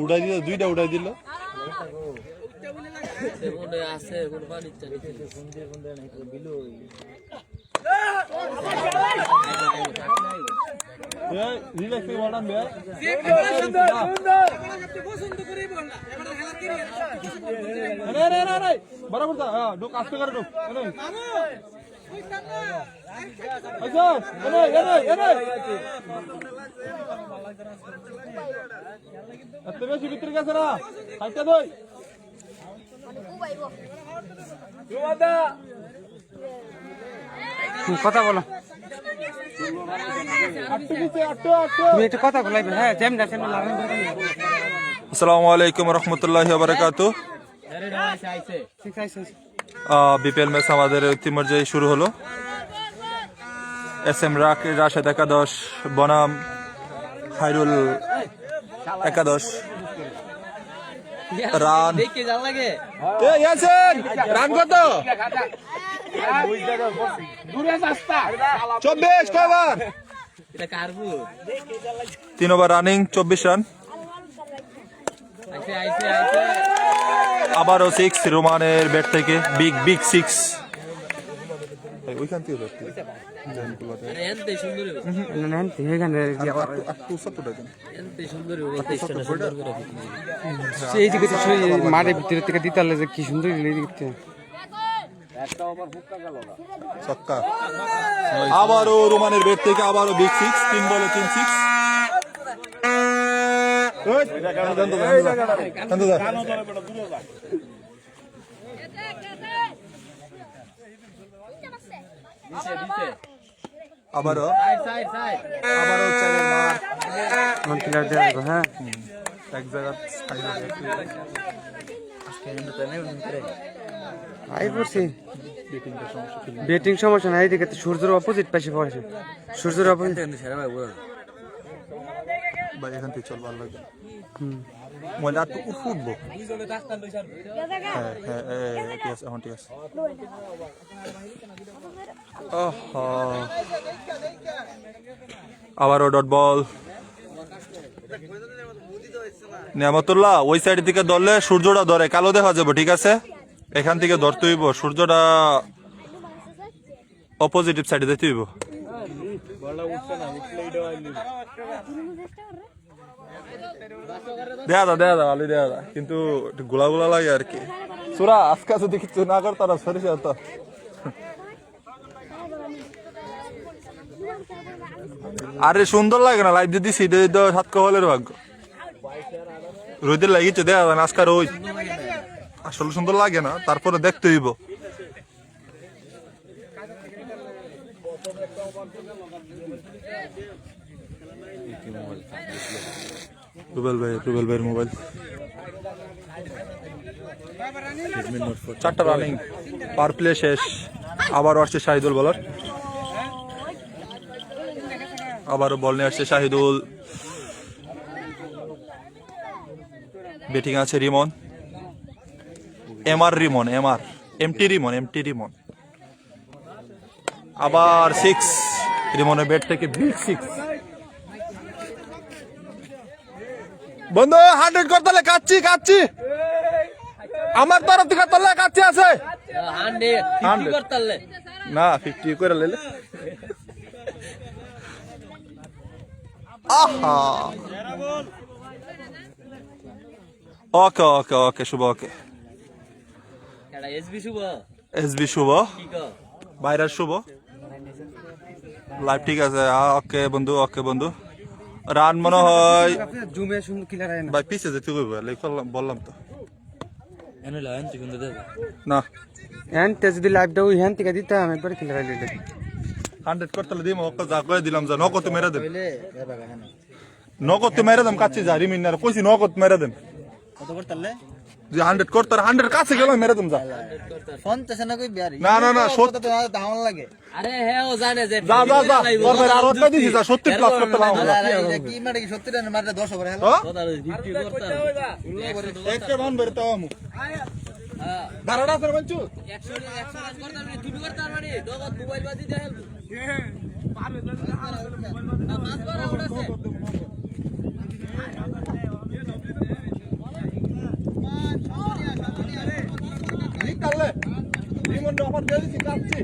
উড়াই দিল, দুইটা উড়াই দিল। বরাবর ঢুক, আস্তে করে ঢুক। বেশি ভিতরে গেছে না, খাইতে দই কথা বলো, তুমি একটু কথা বলাইবে। হ্যাঁ, আসসালামু আলাইকুম রহমতুল্লাহি ওয়া বারাকাতুহু। বিপিএল ম্যাচ আমাদের ইতিমধ্যে শুরু হলো। এস এম রাশেদ একাদশ বনাম খায়রুল একাদশ। রান রান কত? 24 কয়বার? 3 ওভার রানিং, 24 রান। আবারও 6 রোমানের ব্যাট থেকে, বিগ 6। ওইখান থেকে মাঠের ভিতরে থেকে দিতে হলে যে কি সুন্দর দেখতে। আবারও রোমানের ব্যাট থেকে, আবারও বিগ 6, 3 বলে 3 6। আবারও ব্যাটিং সমস্যা নাই, এদিকে সূর্যের অপোজিট পাশে পড়েছে। সূর্যের অপোজিট ভাই এখান থেকে চল, ভালো লাগবে। মজা তো উঠবো। হ্যাঁ ঠিক আছে, এখন ঠিক আছে। আবারও ডট বল। নিয়ামতুল্লাহ ওই সাইড থেকে ধরলে সূর্যটা ধরে, কালো দেখা যাবে। ঠিক আছে, এখান থেকে ধরতে হইব, সূর্যটা অপোজিটিভ সাইডে যেতে হইব। দেখা ভালোই দেখা দা, কিন্তু গোলা লাগে আর কি। সুরা আজকে যদি কিছু না কর তারা সরিষা তো। আরে সুন্দর লাগে না লাইভ যদি সিটে সাত কহলের ভাগ্য। রোদের লাগিয়েছে দেখা যায় না আজকার, ওই আসলে সুন্দর লাগে না, তারপরে দেখতে হইব। রুবেল ভাইয়ের মোবাইল। 4টা রানিং, পাওয়ার প্লে শেষ। আবারও আসছে শাহিদুল বলার, আবারও বল নিয়ে আসছে শাহিদুল। ব্যাটিং আছে রিমন, এমটি রিমন। আবার 6 রিমনের ব্যাট থেকে, বিগ 6। বন্ধু 100 করতে কাচ্ছি আমার তরফ থেকে তোলে কাচ্ছি আছে না, 50 করে লেলে। আহা ওকে শুভ, ওকে এসবি শুভ, বাইরের শুভ লাইভ। ঠিক আছে, ওকে বন্ধু। রান মনে হয় ভাই পিছে যেতে বললাম তো না, যদি লাইভটা ওই হ্যান থেকে দিতাম একবার ক্লিয়ার হইলে 100 করতে দিম। ওকে যা করে দিলাম, যা নগদ মেরে দেব, কাছে যা রিমিনার কইছি, নগদ মেরে দেব। কত করতালে যে 100 করতে 100 কাছে গেল মেরে দেব। যা ফোন তেছে না কই বিয়ারি না সত্য তো দাম লাগে। আরে হ্যাঁ ও জানে যে যা তোর আর ওটা দিছি, যা 70 প্লাস করতে লাও। কি মানে কি 70 টাকা মারলে 10 ওভার হলো কথা 50 করতে একটা রান বেরতে আমু। দাঁড়াটা আছে বলছো 100 রান করতে পারবি দুটো করতে পারবি নগদ মোবাইল বাজি দেয় পারবে না পাঁচবার আউট আছে নিকালে রিমন অফার দিয়ে দিছি কাটছি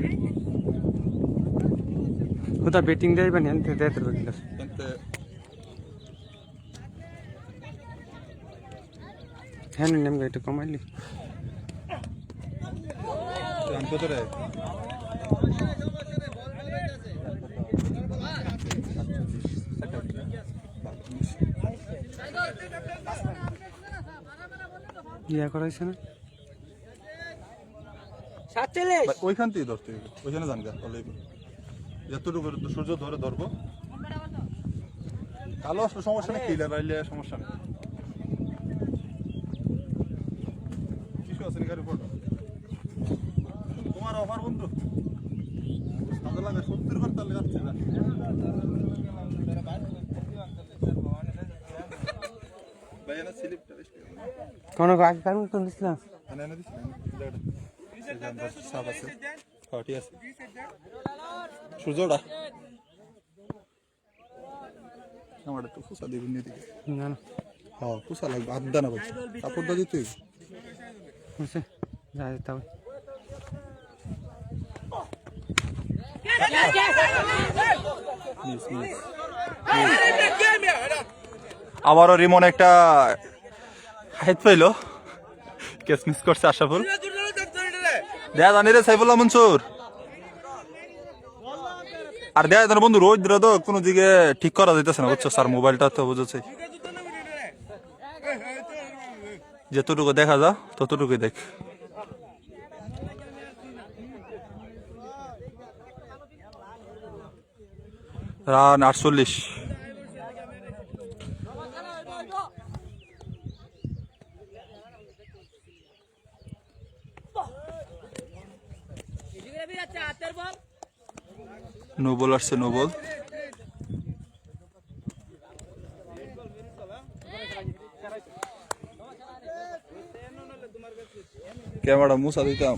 কোথা ব্যাটিং দেয় বা নেন দেয় তোর গিলাস কিন্তু হ্যাঁ নেম একটু কমাইলি রান কত রে ইয়া করাইছে না ওইখান থেকে ধরতে হবে ওইখানে যান গা তাহলে যতটুকু সূর্য ধরে ধরবো কালো আসলে সমস্যা নেই ক্লিয়ার আইলে সমস্যা নেই কিছু আছে গাড়ি ফটো তোমার অফার বন্ধু সাদা লাগে 70 করতে যাচ্ছে না ভাইয়া না স্লিপটা বেশি কোন আগে কারণ তো দিছিলাম এনে এনে দিছি জায়গাটা সাপ আছে পার্টি আছে সূর্যটা আমার একটু ফুসা দিবি নিদিকে না না হ্যাঁ ফুসা লাগবে আড্ডা না বলছি কাপড়টা দিতে বুঝছে যাই তাও আবারও রিমন একটা হাইট পাইলো কেস মিস করছে আশাফুল দেয়া জানি রে সাইফুল্লাহ মনসুর আর দেয়া জানো বন্ধু রোজ তো কোনো দিকে ঠিক করা যাইতেছে না বুঝছো স্যার মোবাইলটা তো বুঝেছে যতটুকু দেখা যা ততটুকুই দেখ রান 48 নো বল আসছে নো বল ক্যামেরা মুসা দিতাম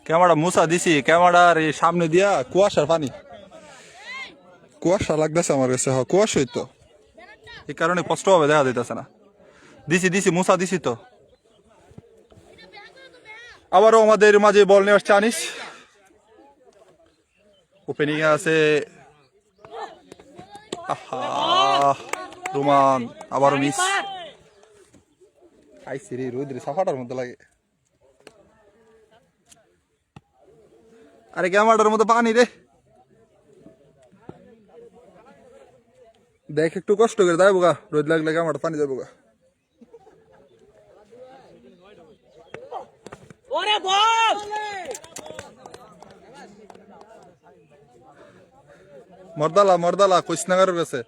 ক্যামেরা মুসা দিছি ক্যামেরার সামনে দিয়া কুয়াশার পানি কুয়াশা লাগতেছে আমার কাছে হ্যাঁ কুয়াশাই তো এই কারণে কষ্ট হবে দেখা যাইতেছে না দিছি মুসা দিছি তো আবারও আমাদের মাঝে বল নেওয়ার চানিস ওপেনিং এ আছে রোমান আবারও মিস আইসি রে রোদ্রে সাফাটার মতো লাগে আরে ক্যামেরাটার মতো পানি রে দেখ একটু কষ্ট করে যাবো গা রোদ লাগলে ক্যামেরাটা পানি যাবো গা মর্দালা কৃষ্ণনগরের কাছে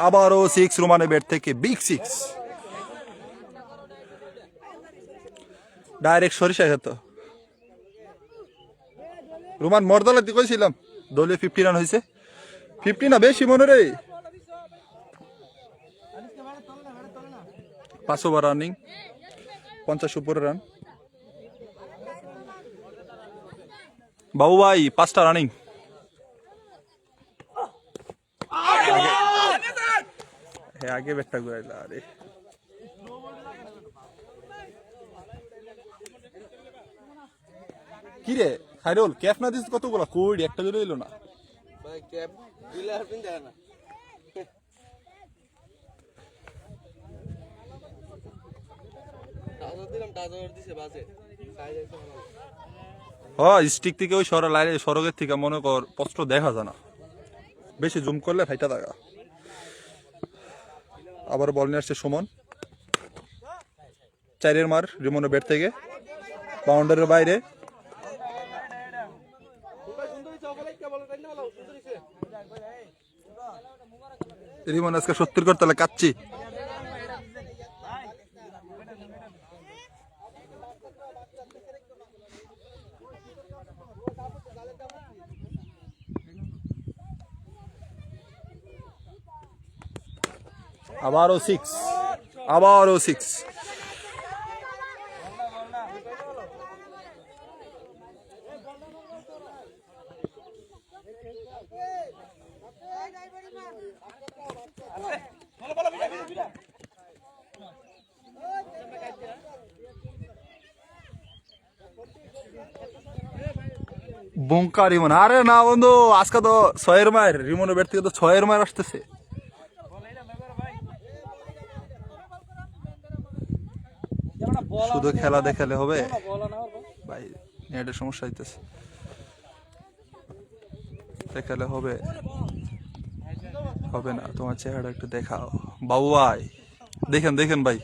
আবারও 6 রোমানে ব্যাট থেকে বিগ 6 ডাইরেক্ট সরিষা খেত রোমান মর্দালা দি কইছিলাম দলে 50 রান হইছে 50 না বেশি মনে রে 500 ওভার রানিং 50 উপরে রান বাবু ভাই 5টা রানিং আগে ব্যাটটা ঘুরাইলা আরে কি রে খাইরুল ক্যাপ না দিস কতগুলো কোড একটা জুড়ে দিল না ভাই ক্যাপ দিলে আর পিন দেয় না টাজর দিলাম টাজর দিছে বাজে সাইজ আছে হ্যাঁ স্টিক থেকে ওই সড়কের থেকে মনে কর স্পষ্ট দেখা যায় না বেশি জুম করলে ফাইটা দেখা আবার বল নিয়ে আসছে সুমন চারের মার রিমনের ব্যাট থেকে বাউন্ডারির বাইরে। রিমন আজকে 70 করতে হলে কাচ্ছি। আবারও 6, আবারও 6। বঙ্কা রিমন, আরে না বন্ধু, আজকে তো 6-এর মার, রিমনের ব্যাট থেকে তো 6-এর মার আসতেছে। শুধু খেলা দেখালে হবে ভাই, নেটের সমস্যা হইতেছে, দেখালে হবে হবে না। তোমার চেহারা একটু দেখাও বাবু ভাই, দেখেন দেখেন ভাই,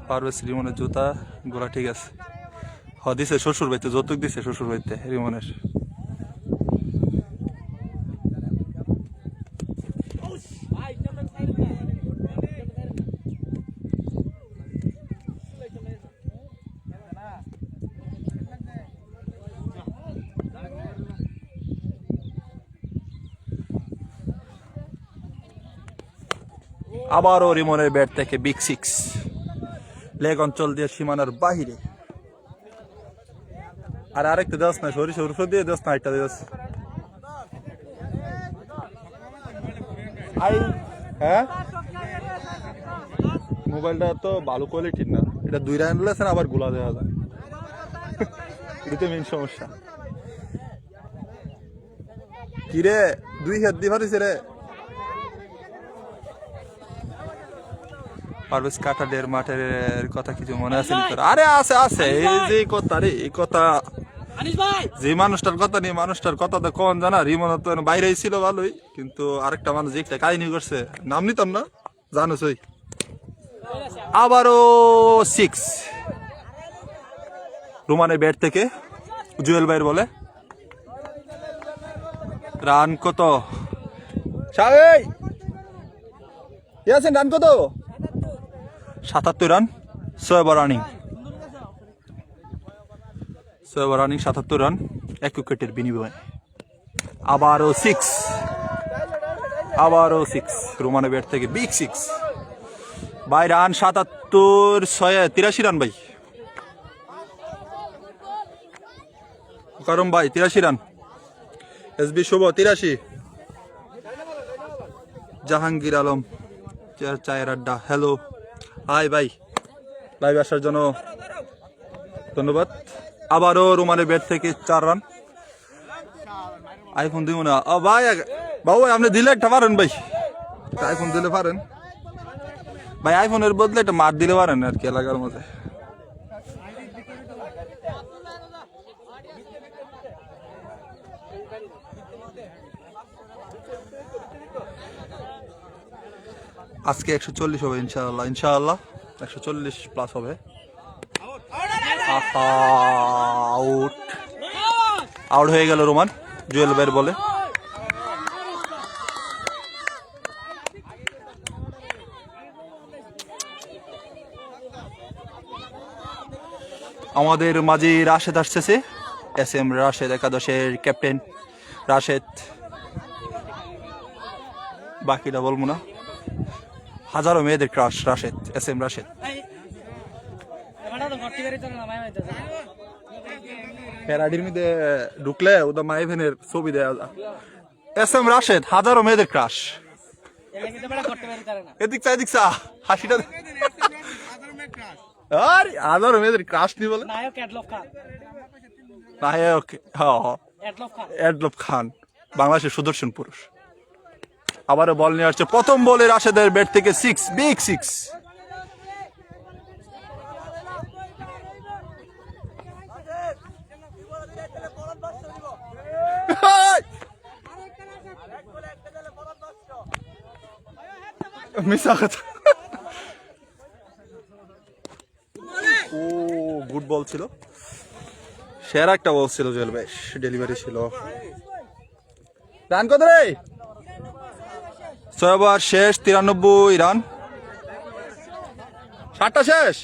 পারভেজ রিমনের জুতা গোলা ঠিক আছে। দিছে শ্বশুর বাড়িতে, যৌতুক দিছে শ্বশুর বাড়িতে রিমনের। আবারও রিমনের ব্যাট থেকে বিগ 6, লেগ অঞ্চল দিয়ে সীমানার বাহিরে। আর আরেকটা দেওয়াস না, সরি সরু দিয়ে দেওয়াস না, একটা দেওয়াস। হ্যাঁ, মোবাইলটা তো ভালো কোয়ালিটির না, এটা 2 রান লেছেন আবার গোলা দেওয়া যায়, এটা মেন সমস্যা। কিরে 2 হাত দিয়ে পারিস রে। পারভেজ কাটালের মাঠের কথা কিছু মনে আছে? আরে আছে আছে, এই যে কথা রে, এই কথা যে মানুষটার কথা নিয়ে, মানুষটার কথা তো কোন জানা, রিমন তো বাইরে ছিল ভালোই, কিন্তু আরেকটা মানুষ একটা কাহিনী করছে, নাম নিতাম না, জানোস। ওই আবারও 6, রোমানের ব্যাট থেকে জুয়েল ভাইয়ের বলে। রান কত? রান কত? 77 run, 6 over running, 6 over running, 77 run 1 উইকেটের বিনিময়ে। আবারও 6, আবারও 6, রোমানের ব্যাট থেকে বিগ 6 ভাই। রান 77, 6, 83 রান ভাই, কারণ ভাই 83 রান। এসবি শুভ 83, জাহাঙ্গীর আলম চায়ের আড্ডা, হ্যালো হাই ভাই, লাইভ আসার জন্য ধন্যবাদ। আবারও রোমানের ব্যাট থেকে 4 রান। আইফোন দিব না ভাই, বাবু আপনি দিলে একটা পারেন ভাই, আইফোন দিলে পারেন ভাই, আইফোনের বদলে একটা মার দিলে পারেন আর কি এলাকার মধ্যে। আজকে 140 হবে ইনশাআল্লাহ, ইনশাআল্লাহ 140 প্লাস হবে। আউট, আউট হয়ে গেল রোমান, জুয়েল ভাইয়ের বলে। আমাদের মাঝে রাশেদ আসতেছে, SM রাশেদ, একাদশের ক্যাপ্টেন রাশেদ, বাকিটা বলবো না। হাজারো মেয়েদের ক্রাশ রাশেদ, SM রাশেদ। প্যারাডির মধ্যে ঢুকলে ওদের মাইভেনের ছবি দেওয়া যায়। SM রাশেদ, হাজারো মেয়েদের ক্রাশ। এদিক চা, এদিক চা, হাসিটা আর হাজারো মেয়েদের ক্রাশ নি বলে। নায়ক এডলফ খান, বাংলাদেশের সুদর্শন পুরুষ। আবারও বল নিয়ে আসছে, প্রথম বলে রাশেদের ব্যাট থেকে 6, বিগ 6। মিশা কথা, ও গুড বল ছিল, সেরা একটা বল ছিল জুয়েল ভাই, ডেলিভারি ছিল। রান কত রে? 6 ওভার শেষ, 93 রান। 7টা শেষ,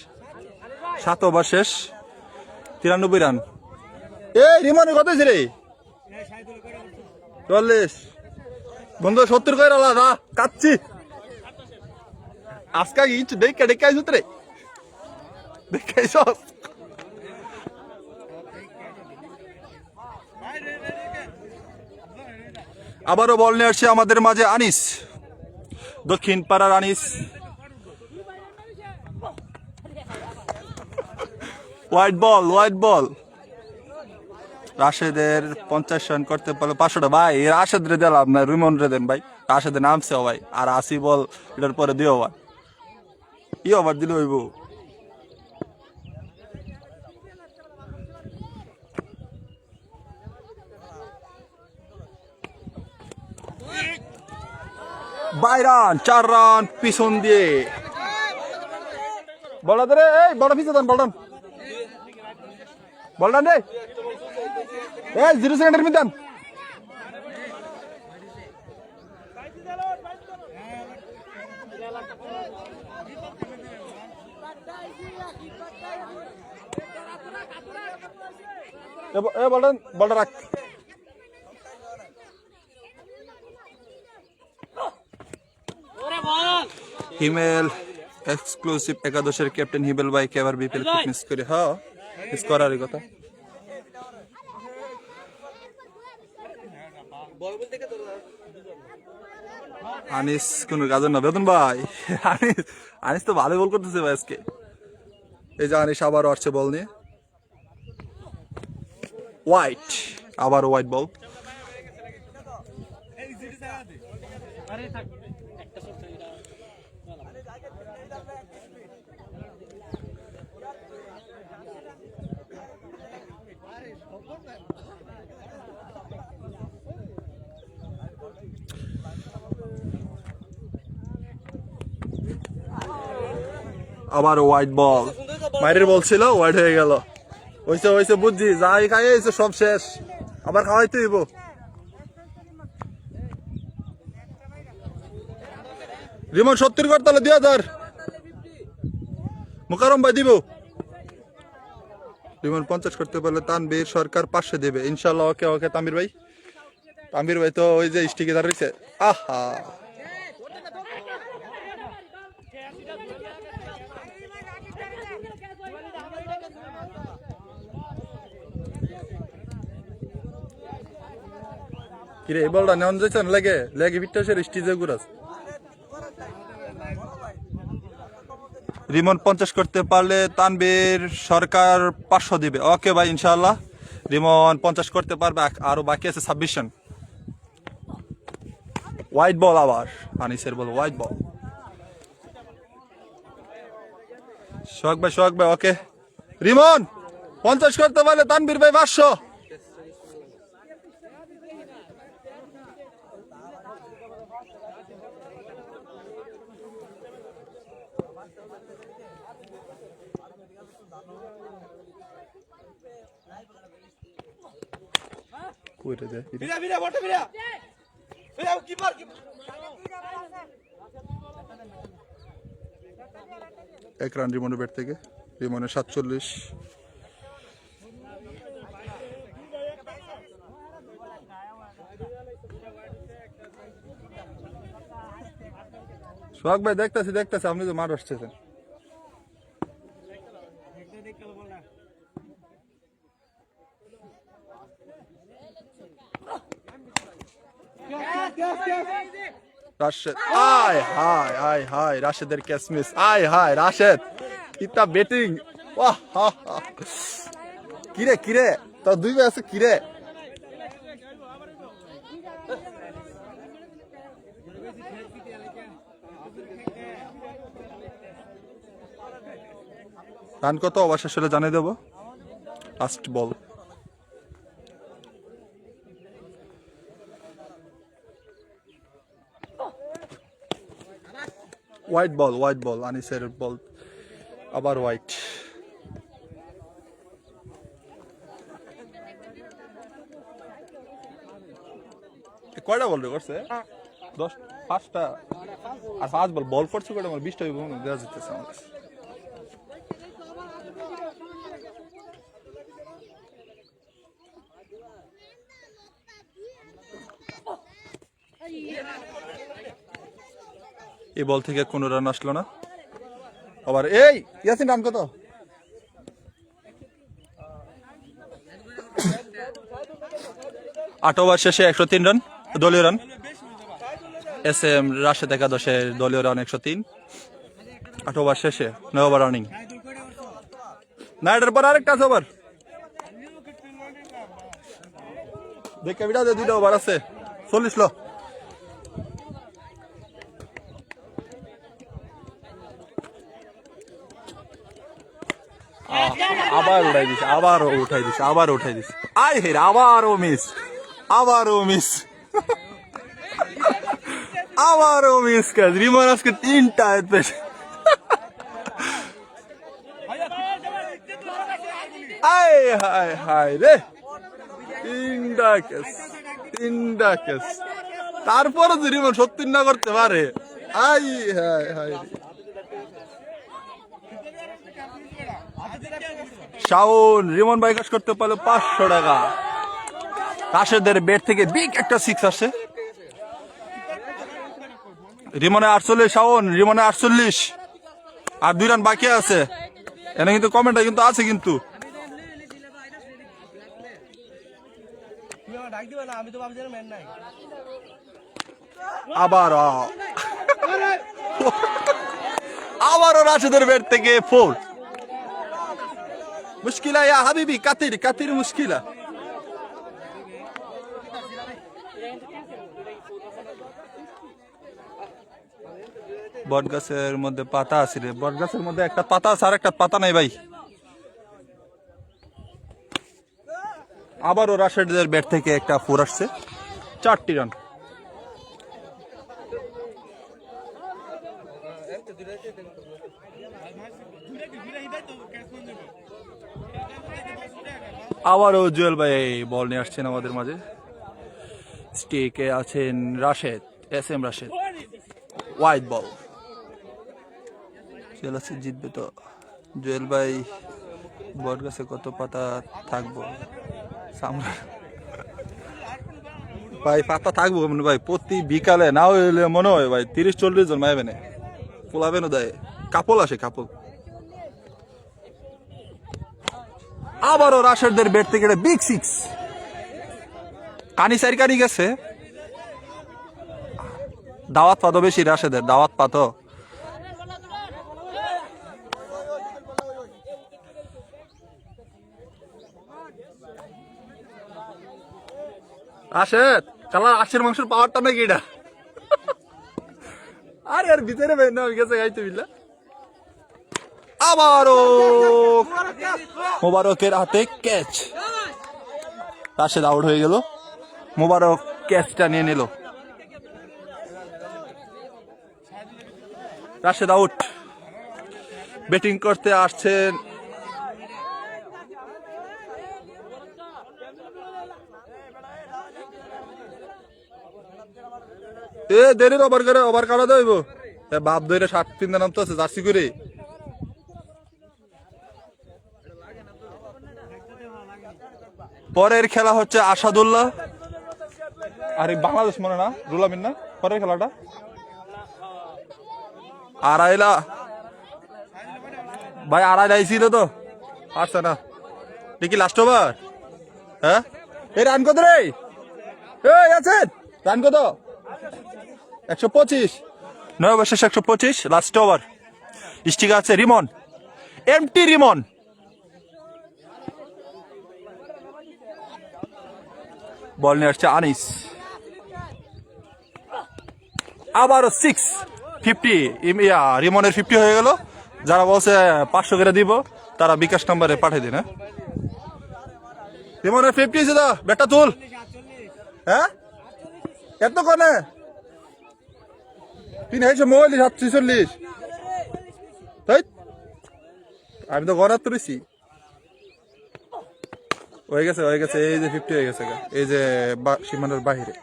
7 ওভার শেষ, 93 রান। এই রিমনের কত হয়েছে রে? 44 বন্ধু, 70 করে আলাদা কাচ্ছি আজকা ইঞ্চ দেখে ডেকে আইস রে, দেখে আইস। আবারও বল নিয়ে আসছে আমাদের মাঝে আনিস, দক্ষিণ পাড়ার Anis. White ball, white ball. রাশেদের 50 run করতে পারলে 500টা। ভাই রাশেদ রে দিলাম না, রিমন রে দেন ভাই। রাশেদের নামছে ভাই, আর 80 বল এটার পরে 2 ওভার, কি ওভার দিল হইব। বাইরান 4 রান পিছন দিয়ে। বলটা দে রে, এই বলটা পিছে দেন, বলটান বলটান রে, এই 0 সেকেন্ডের মধ্যে দেন। এ বলটান, বলটা রাখ। হিমেল এক্সক্লুসিভ একাদশের ক্যাপ্টেন হিমেল ভাই কেবার বিপিএল ফিটনেস করে, হ্যাঁ স্কোরারের কথা। আনিস কোন কাজের না বেতন ভাই, আনিস তো ভালো বল করতেছে ভাই আজকে। এই যে আনিস আবার আসছে বল নিয়ে, হোয়াইট, আবার হোয়াইট বল। আবার হোয়াইট বল, মাইরের বল ছিল, হোয়াইট হয়ে গেল। হইছে হইছে বুঝছি, যাই খাইছে সব শেষ, আবার খাওয়াইতে হইব। রিমন 70 কর তাহলে 2000, মুকারম ভাই দিব। রিমন 50 করতে পারলে তানবীর সরকার 500 দেবে ইনশাল্লাহ। ওকে ওকে তানবীর ভাই, তানবীর ভাই তো ওই যে স্টিকে দাঁড়িয়েছে। আহা কিরে, এই বলটা নেওয়া যাচ্ছে না, লেগে লেগে ফিটনেসের স্টিজে ঘুরাস। রিমন 50 করতে পারলে তানবীর সরকার 500 দিবে। ওকে ভাই ইনশাআল্লাহ, রিমন 50 করতে পারবে, আরো বাকি আছে 26 রান। হোয়াইট বল, আবার আনিসের বল, হোয়াইট বল। সোহাগ ভাই, সোহাগ ভাই, ওকে রিমন 50 করতে পারলে তানবীর ভাই 500। এক রান রিমনের ব্যাট থেকে, রিমনের 47। সোহাগ ভাই দেখতেছি দেখতেছি, আপনি তো মাঠ আসছেন। রাশেদ, আয় হায় আয় হায়, রাশেদের ক্যাচ মিস, আয় হায় রাশেদ, ইতা ব্যাটিং, ওয়াহ হা হা। কিরে কিরে, তো 2 বে আছে কিরে। রান কত অবশেষে হলে জানিয়ে দেবো। লাস্ট বল, হোয়াইট বল, হোয়াইট বল, আনিসের বল, আবার হোয়াইট। কয়টা বল রে করছে 10 5টা আর 5 বল বল করছে কয়টা আমার 20টা দেওয়া যেতেছে আমার কাছে। এই বল থেকে কোনো রান আসলো না। আবার এই ইয়াসিন রান কত? 8 ওভার শেষে 103 রান দলীয় রান। এস এম রাশেদ একাদশের দলীয় রান 103 8 ওভার শেষে 9 ওভার রানিং। না এটার পর আরেকটা আছে ওভার দেখে বিড়া 2টা ওভার আছে 40 লো। আবার উঠাই দিছে আবারও উঠাই দিছে আই হের আবারও মিস কাজ রিমন আজকে 3টা পেছে। আয় হায় হায় রে 3টা কেস তারপরে যে রিমন 70 না করতে পারে আই হায় হায় রে। শাওন রিমন ভাই কাজ করতে পারলো 500 টাকা। রাশেদের ব্যাট থেকে বিগ একটা 6 আসে। রিমনে 48 শাওন রিমনে 48 আর 2 রান বাকি আছে। এখানে কিন্তু কমেন্টটা কিন্তু আছে কিন্তু আবারও রাশেদের ব্যাট থেকে 4। মুশকিলা ইয়া হাবিবি কাতির মুশকিলা। বট গাছের মধ্যে পাতা আছে রে বট গাছের মধ্যে একটা পাতা আছে আর একটা পাতা নাই ভাই। আবারও রাশেদের ব্যাট থেকে একটা 4 আসছে 4টি রান। আবারও জুয়েল ভাই বল নিয়ে আসছেন আমাদের মাঝে। স্টেকে আছেন Rashed S M Rashed wide ball চেলাসি জিতবে তো। জুয়েল ভাই বট গাছে কত পাতা থাকবো ভাই পাতা থাকবো মানে ভাই প্রতি বিকালে না হইলে মনে হয় ভাই 30-40 জন মাইবে না পোলাবেন দেয় কাপল আসে কাপল। আবারও রাশেদদের ব্যাট থেকে বিগ 6 কানি সাইড কানি গেছে। দাওয়াত পাতো বেশি রাশেদের দাওয়াত পাতো। রাশেদ কালা আশের মাংসের পাওয়ারটা নাকি এটা আরে আর ভিতরে গেছে গাইতে বিল্লা। আবারও মোবারকের হাতে ক্যাচ। রাশেদ আউট হয়ে গেল মোবারক ক্যাচটা নিয়ে নিল। রাশেদ আউট। ব্যাটিং করতে আসছেন দেরির ওভার কাটা দেব বাপ ধরে 60 নাম তো আছে জার্সি করে। পরের খেলা হচ্ছে আসাদুল্লাহ আর বাংলাদেশ মনে না রুলামিন না পরের খেলাটা আড়াইলা ভাই আড়াইলা ছিল তো আসছে না দেখি লাস্ট ওভার। হ্যাঁ এই রান কত রে আছেন রান কত 125 9 ওভার শেষ 125 লাস্ট ওভার। স্টিক আছে রিমন এমটি রিমন। বল নিয়ে আসছে আনিস। আবারও 650 রিমনের 50 হয়ে গেল। যারা বলছে 500 করে দিব তারা বিকাশ নাম্বারে পাঠিয়ে দিন। রিমনের 50 হয়েছে তো ব্যাটটা তুল। হ্যাঁ এত কনে 347 তাই আমি তো গড়াত তুলেছি হয়ে গেছে এই যে 50 হয়ে গেছে এই যে সীমানার বাহিরে।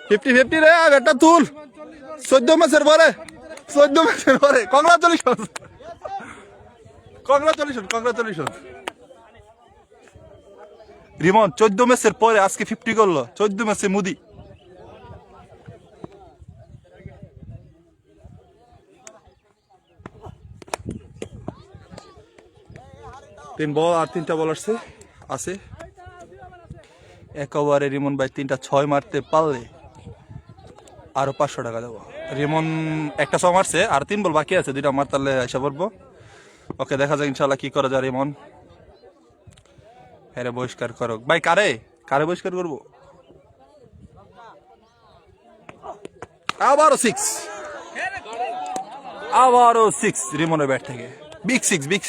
50-50 রে একটা তুল 14 ম্যাচের পরে কংগ্রাচুলেশন রিমন 14 ম্যাচের পরে আজকে 50 করলো 14 ম্যাচে মুদি তিন বল আর 3টা বল আছে এক ওভারে রিমন ভাই 3টা 6 মারতে পারলে আরো 500 টাকা দেবো রিমন একটা 6 মারছে আর 3 বল বাকি আছে 2টা মারতালে এসে পড়বো ওকে দেখা যাক ইনশাআল্লাহ কি করা যায় রিমন হ্যাঁ বহিষ্কার করো ভাই কারে বহিষ্কার করবো আবারও 6 রিমনের ব্যাট থেকে বিগ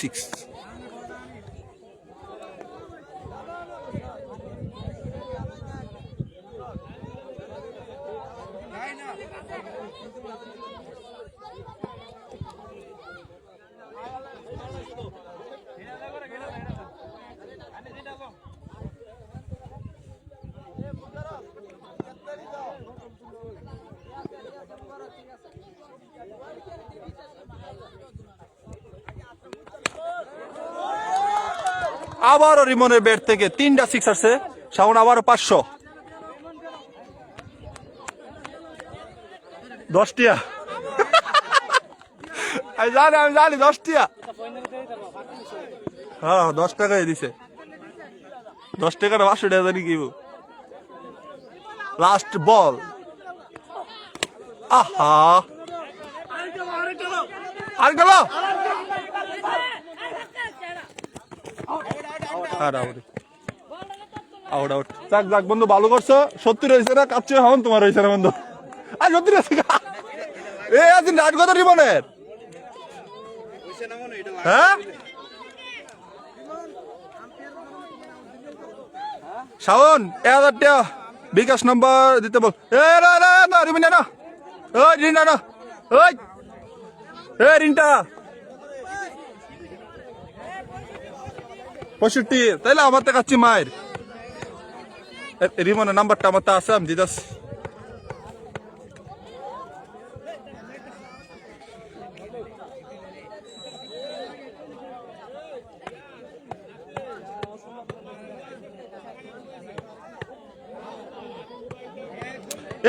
সিক্স আবারও রিমনের ব্যাট থেকে 3টা 6 আসছে শাওন আবারও 500 10 টিয়া আমি জানি 10 টিয়া হ্যাঁ 10 টাকাই দিছে 10 টাকার 500 টাকা জানি কি লাস্ট বল আহা আর গেল আউট যাক বন্ধু ভালো করছো 70 হয়েছে না কাচ্চে হন তোমার হয়েছে না বন্ধু আর 70 হয়েছে এ আজ রাত কত রিমনের হ্যাঁ শাওন 1000 টাকা বিকাশ নাম্বার দিতে বল এ না রিমিনা না ওই রিনা না ওই এ রিনটা 65 তাইলে আমার তো কাচ্চি মায়ের রিমনের নাম্বারটা আমার তো আছে আমি দিদাস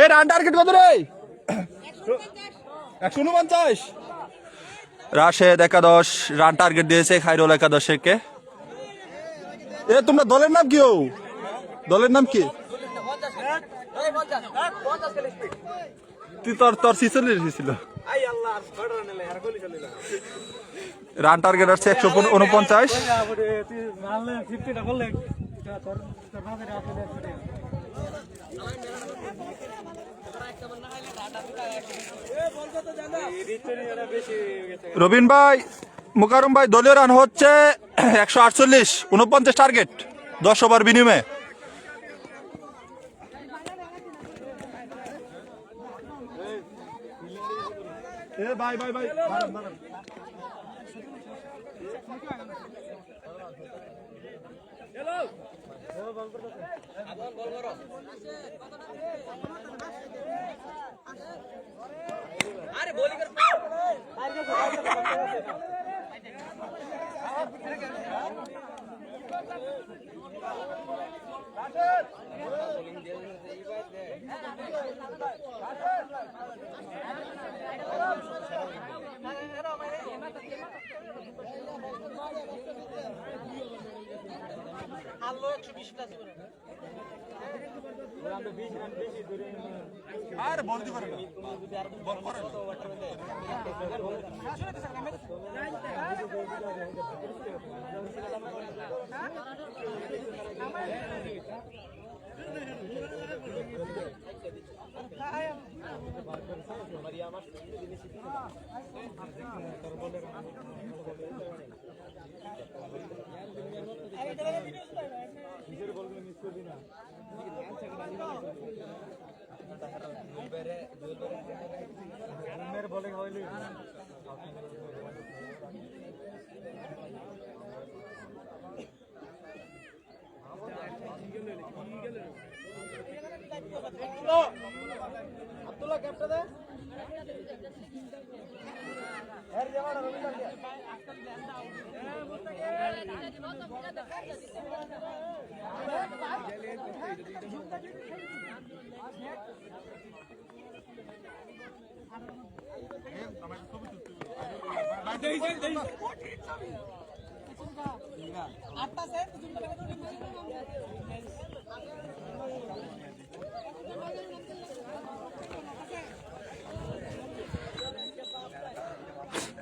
এ রান টার্গেট কত রে 149 রাশেদ 11 রান টার্গেট দিয়েছে খাইরুল 11 কে এ তোমরা দলের নাম কি দলের নাম কি তুই তোর সিসনের ছিল রান টার্গেট আছে 149 রবিন ভাই মুকারম ভাই দলীয় রান হচ্ছে 148 49 টার্গেট 10 ওভার বিনিময়ে ভাই আরে বলি কর আলো 120 প্লাস করে আর বল দি করে না বল করে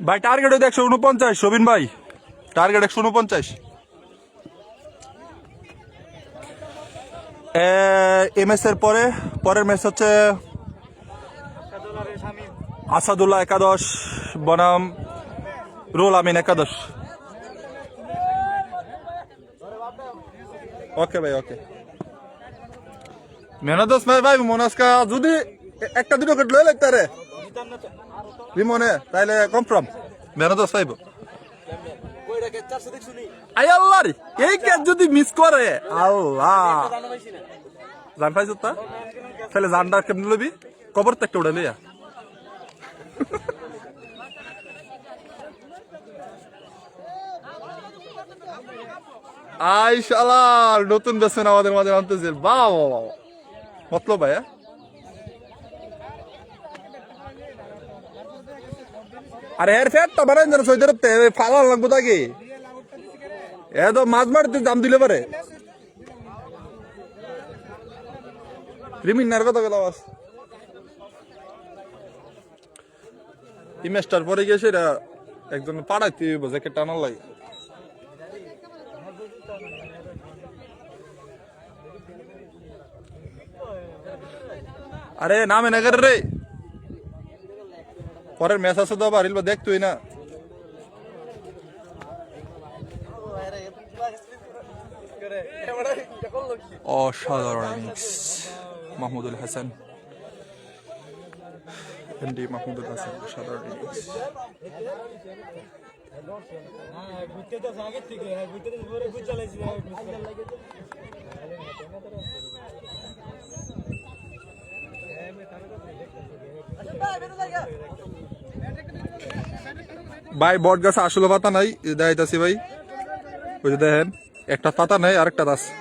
ভাই টার্গেট হইতে 149 শোভিন ভাই, টার্গেট 149। এমএস এর পরের ম্যাচ হচ্ছে আসাদুল্লাহ একাদশ বনাম রুল আমিন একাদশ। ওকে ভাই, ওকে মেহনতস ভাই মনাস্কা যদি একটা দুটো কেট লয়ে লাগতে রে রিমনে তাইলে কনফার্ম মেহনতস পাইব। আই আল্লাহ রে, এই ক্যাচ যদি মিস করে আল্লাহ জান পাইছ তা তাহলে জানটা কেমনে লবি, কবর তো একটা উড়ে লইয়া। আই শালার নতুন ব্যাটসম্যান আমাদের মাঝে নামতেছে, বাহ মতলব ভাই। আরে এর ফেটটা বানাই যেন সৈদের ফালা লাগবো তাকে, এ তো মাছ মারতে দাম দিলে পারে। রিমিনার কথা গেল ইমেস্টার পরে গিয়ে সেটা একজন পাড়াইতে জ্যাকেট টানার লাগে। আরে নামে না রে, পরের ম্যাচ আছে তো আবার রিলবা দেখতুই না। অসাধারণ ইনিংস মাহমুদুল হাসান, এমডি মাহমুদুল হাসান, অসাধারণ ইনিংস। ভাই বট গাছে আসলে পাতা নাই, দেখাইতাছি ভাই, ওই যে দেখেন একটা পাতা নাই আরেকটা আছে।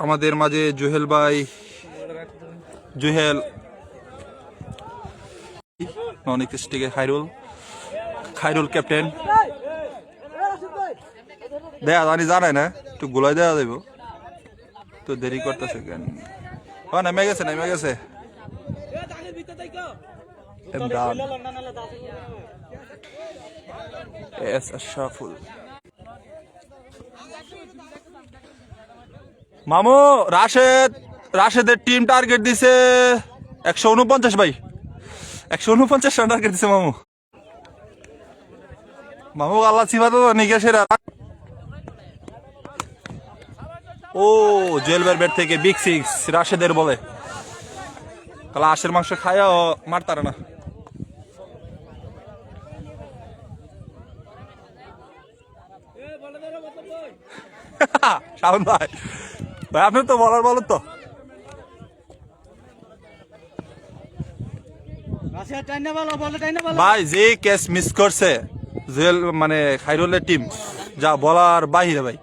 আমাদের মাঝে জুহেল ভাই, জুহেল নন স্টিকে খাইরুল ক্যাপ্টেন দেয়া জানি জানাই না, একটু গোলাই দেওয়া যাইব তো দেরি করতেছে কেন। হ্যাঁ নেমে গেছে ইমরান এস আশরাফুল। মামু রাশেদের টিম টার্গেট দিছে 149 ভাই, 149 রান টার্গেট দিছে মামু আল্লাহ চিবা তো নিকে সেরা। ও জুয়েলবের ব্যাট থেকে বিগ সিক্স রাশেদের বলে, কালা আশের মাংস খায়া মারতারে না। শাওন ভাই, ভাই আপনি তো বলার বলেন তো। ভাই যে ক্যাচ মিস করছে জুয়েল মানে খাইরুলের টিম, যা বলার বাহিরে ভাই।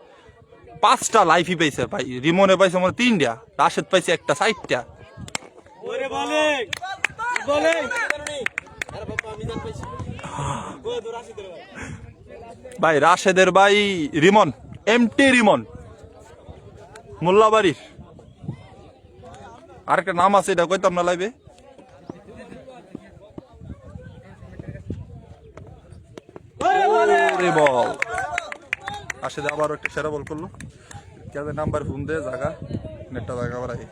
5টা লাইফই পাইছে ভাই, রিমনে পাইছে আমার 3টা, রাশেদ পাইছে একটা 4টা। ভাই রাশেদের ভাই রিমন, এমটি রিমন মোল্লাবাড়ির, আরেকটা নাম আছে এটা কইতাম না লাইবে। বল রাশেদ আবার একটা সেরা বল করলো, কেন নাম্বার ফোন দে জায়গা নেটটা জায়গা আবার আগে।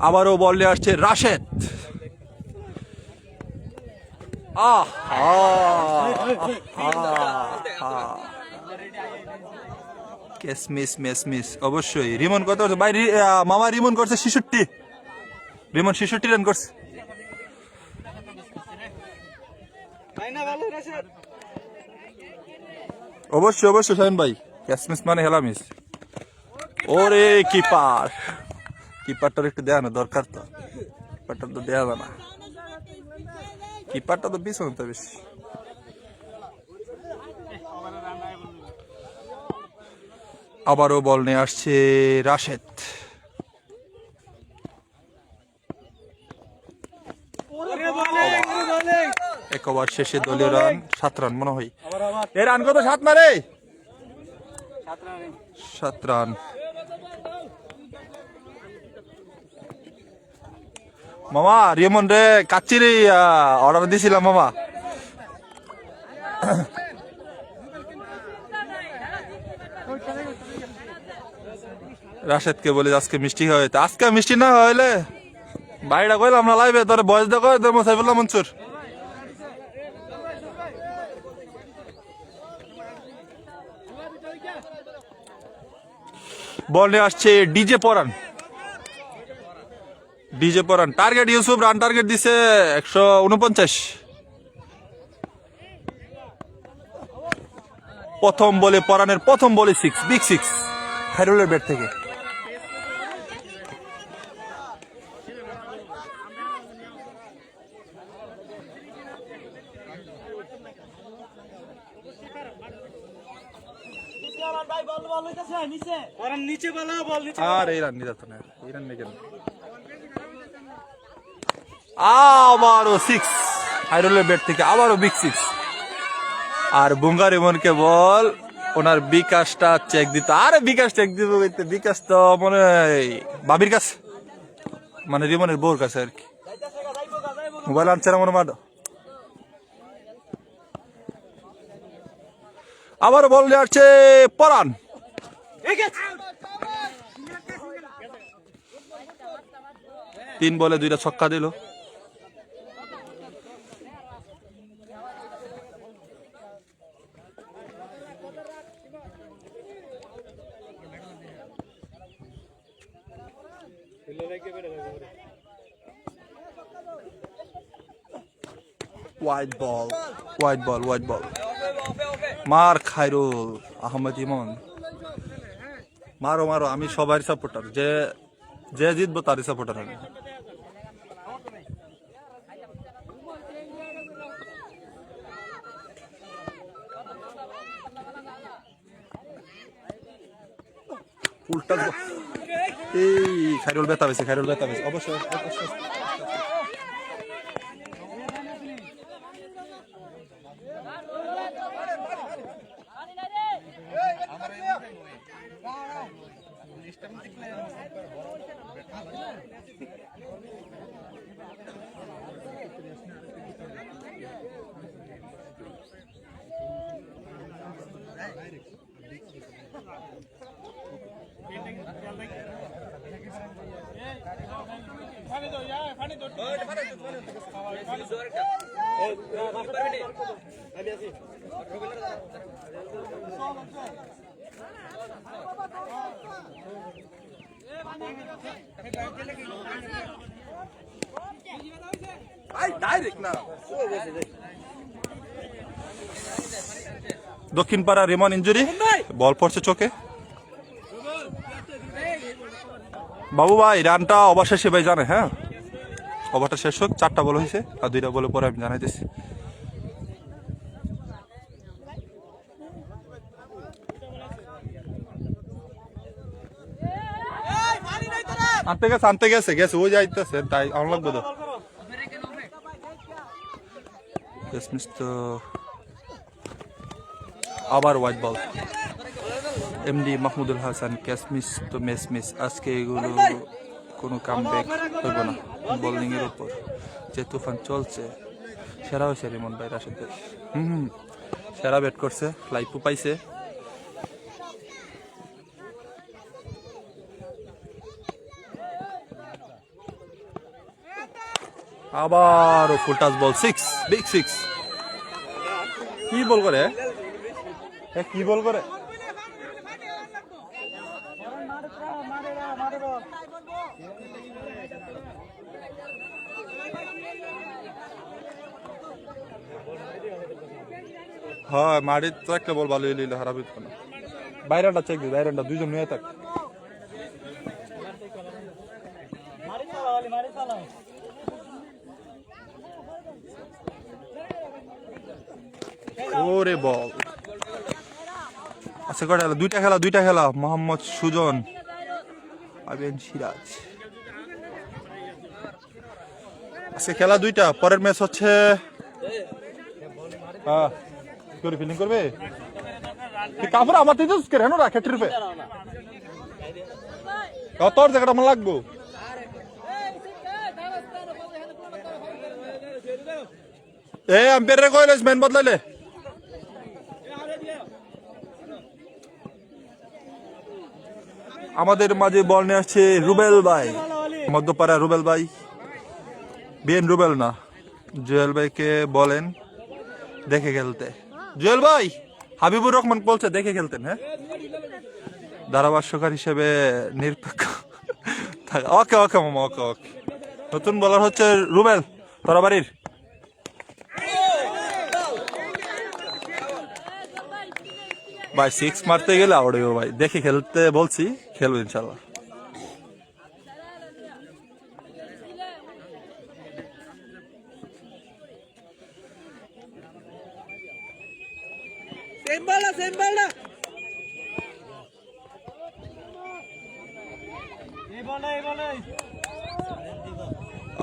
আবারও বল নিয়ে আসছে রাশেদ। মিস অবশ্যই রিমন কত ভাই, মামা রিমন করছে 66। রিমন 66 রান করছে। অবশ্যই অবশ্যই শাহিন ভাই, ক্যাচ মিস মানে হেলা মিস। ওরে কিপারটার একটু দেওয়া দরকার, তো কিপারটা তো দেওয়া যায় না, কিপারটা তো পিছনে তো বেশি। আবারও বল নিয়ে আসছে রাশেদ। এক ওভার শেষে দলীয় রান 7 রান মনে হয়। এই রান কত? 7 মারে 7 রান। মামা রিমন রে কাচ্চিরি অর্ডার দিছিলাম মামা। রাশেদকে বলে আজকে মিষ্টি হয়, আজকে মিষ্টি না হইলে বাইরে কইলাম না লাইবে তোর বয়স দেখো সাইফুল্লাহ মনসুর। বল নিয়ে আসছে ডিজে পরান। টার্গেট ইউসুফ, রান টার্গেট দিছে 149। প্রথম বলে পরানের প্রথম বলে 6, বিগ 6 খায়রুলের ব্যাট থেকে। আর এই রান নিয়ে যেত না, এই রান নিয়ে কেন? আবারও 6 খায়রুলের ব্যাট থেকে, আবারও বিগ 6। আর বুঙ্গা রিমনকে বল, ওনার বিকাশটা চেক দিত। আরে বিকাশ চেক দিব, বিকাশ তো মনে হয় বাবির কাছে, মানে রিমনের বউর কাছে আর কি। মোবাইল আনছে না মনে মারো। আবার বল নিয়ে আসছে পরান। 3 বলে 2টা ছক্কা দিল। হোয়াইট বল মার খায়রুল আহমেদ ইমন। মারো, আমি সবার সাপোর্টার, যে জিতবো তারই সাপোর্টার আমি। উল্টা এই খায়রুল ব্যথা পেয়েছে, অবশ্যই। দক্ষিণ পাড়া রিমন ইনজুরি, বল পড়ছে চোখে। বাবু ভাই রানটা অবশেষে ভাই জানে, হ্যাঁ ওভারটা শেষ হোক। 4টা বল হয়েছে, আর 2টা বলে পরে আমি জানাইতেছি। আনতে গেছে ওই যাইতেছে, তাই আমার লাগবে তো। আবার white ball. MD Mahmudul Hasan catch miss তো মিস। আজকে এগুলো কোনো কামব্যাক হইব না। বোলিং এর উপর যে তুফান চলছে, সেরা হয়েছে রিমন ভাই রাশেদের। সেরা ব্যাট করছে, লাইফও পাইছে। আবার ফুল টাচ বল, 6, বিগ 6। কি বল করে, কি বল করে? হ্যাঁ মাটির তো একটা বল ভালো হইলে খারাপ হইতো না। বাইরেটা চেক দিই, বাইরেটা দুইজন নিয়ে থাক। ওরে বল আচ্ছা কটা খেলা? দুইটা খেলা। মোহাম্মদ সুজন, আবিন সিরাজ। আজকে খেলা দুইটা। পরের ম্যাচ হচ্ছে হ্যাঁ করে ফিলিং করবে কাপড় আমার তো করে হেন রাখে ট্রিপে তোর জায়গাটা আমার লাগবো। এ আম্পায়ার রে কইলেস মেন বদলাইলে। আমাদের মাঝে বল নিয়ে আসছে রুবেল ভাই, মধ্যপাড়া রুবেল ভাই। বিএন রুবেল না, জুয়েল ভাইকে বলেন দেখে খেলতে। জুয়েল ভাই হাবিবুর রহমান বলছে দেখে খেলতেন। হ্যাঁ ধারাভাষ্যকার হিসেবে নিরপেক্ষ। ওকে ওকে মামা ওকে ওকে। নতুন বলার হচ্ছে রুবেল তরাবাড়ির। ভাই 6 মারতে গেলে আউট হইব ভাই, দেখে খেলতে বলছি, খেলবো ইনশাল্লাহ।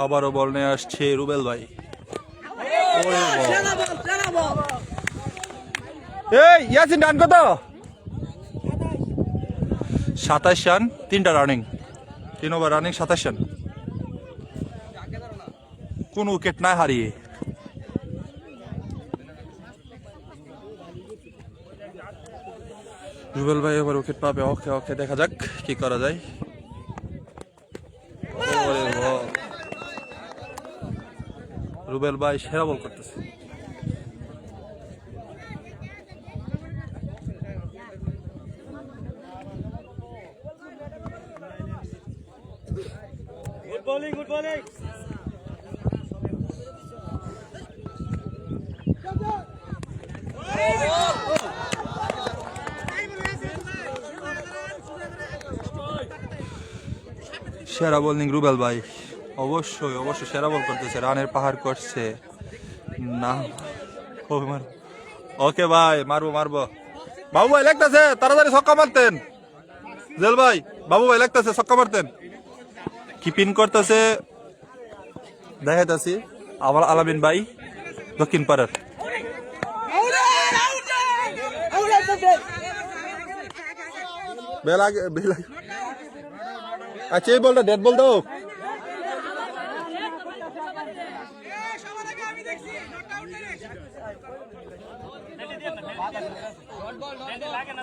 আবারও বল নিয়ে আসছে রুবেল ভাই। এই ইয়াসিন রান কত? 27 রান, 3টা রানিং, 3 ওভার রানিং 27 রান, কোন উইকেট না হারিয়ে। রুবেল ভাই এবার উইকেট পাবে। ওকে ওকে দেখা যাক কি করা যায়। রুবেল ভাই সেরা বল করতেছে। সেরা বোলিং রুবেল ভাই, অবশ্যই অবশ্যই সেরা বল করতেছে, রানের পাহাড় করছে না। ওকে ভাই মারবো মারবো। বাবু ভাই লাগতেছে, তাড়াতাড়ি ছক্কা মারতেন। জেল ভাই বাবু ভাই লাগতেছে, ছক্কা মারতেন। কিপিং করতেছে দেখাইতেছি আমার আলামিন ভাই দক্ষিণ পাড়ার। আচ্ছা এই বলটা ডেড বল দাও।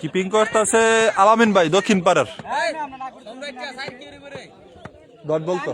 কিপিং করতেছে আলামিন ভাই দক্ষিণ পাড়ার। ডট বল তো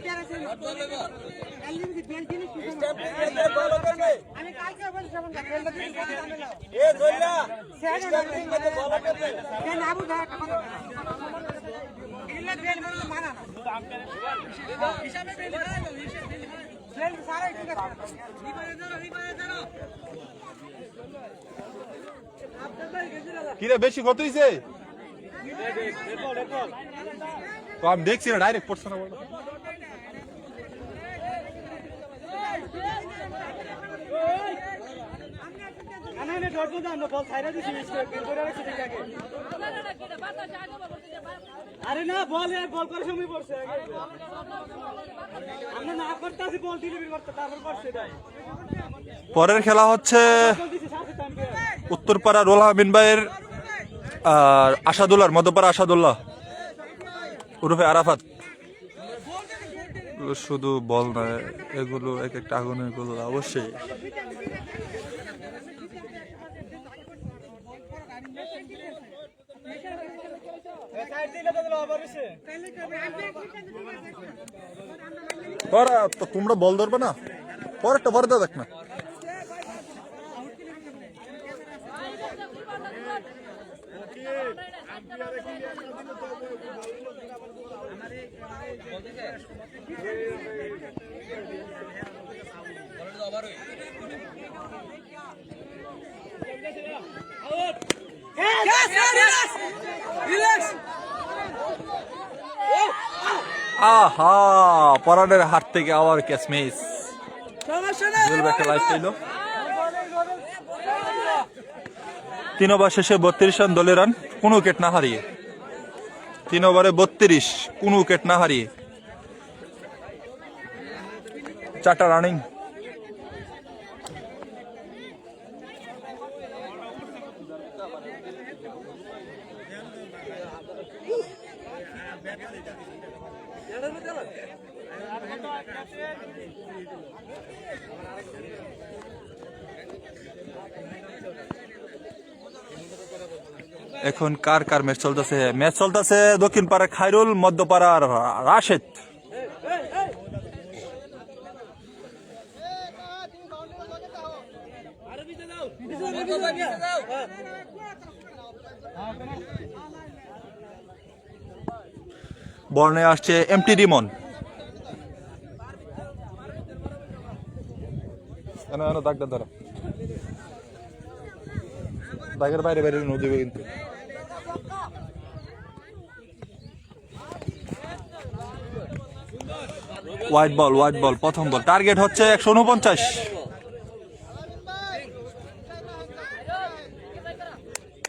কিরে বেশি কত হইছে? তো আমি দেখছি না, ডাইরেক্ট পড়ছে না বল। আরে না বল বল করার সময় পড়ছে আমরা না করতে আসি বল ডেলিভারি করতে তারপর করছে তাই। পরের খেলা হচ্ছে উত্তরপাড়া রোল আমিন ভাইয়ের আর আসাদুল্লাহর, মধ্যপাড়া আসাদুল্লাহ ওরফে আরাফাত। শুধু বল নয়, এগুলো এক একটা আগুনের গোল অবশ্যই। তো তোমরা বল ধরবে না, পরেরটা পরে দেখ না। রিল্যাক্স আহা, পরানের হাত থেকে আবার ক্যাচ মিস। সমস্যা নাই জুয়েল ভাই একটা লাইফ পেল। 3 ওভার শেষে 32 রান দলের রান, কোনো উইকেট না হারিয়ে। 3 ওভারে 32, কোনো উইকেট না হারিয়ে 4টা রানিং। এখন কার কার ম্যাচ চলতেছে? ম্যাচ চলতেছে দক্ষিণ পাড়ার খায়রুল, মধ্যপাড়ার রাশেদ। বর্ণে আসছে এমটি রিমন। দাগটা ধরো, দাগের বাইরে বাইরে নদীবে কিন্তু। হোয়াইট বল প্রথম বল, টার্গেট হচ্ছে 149।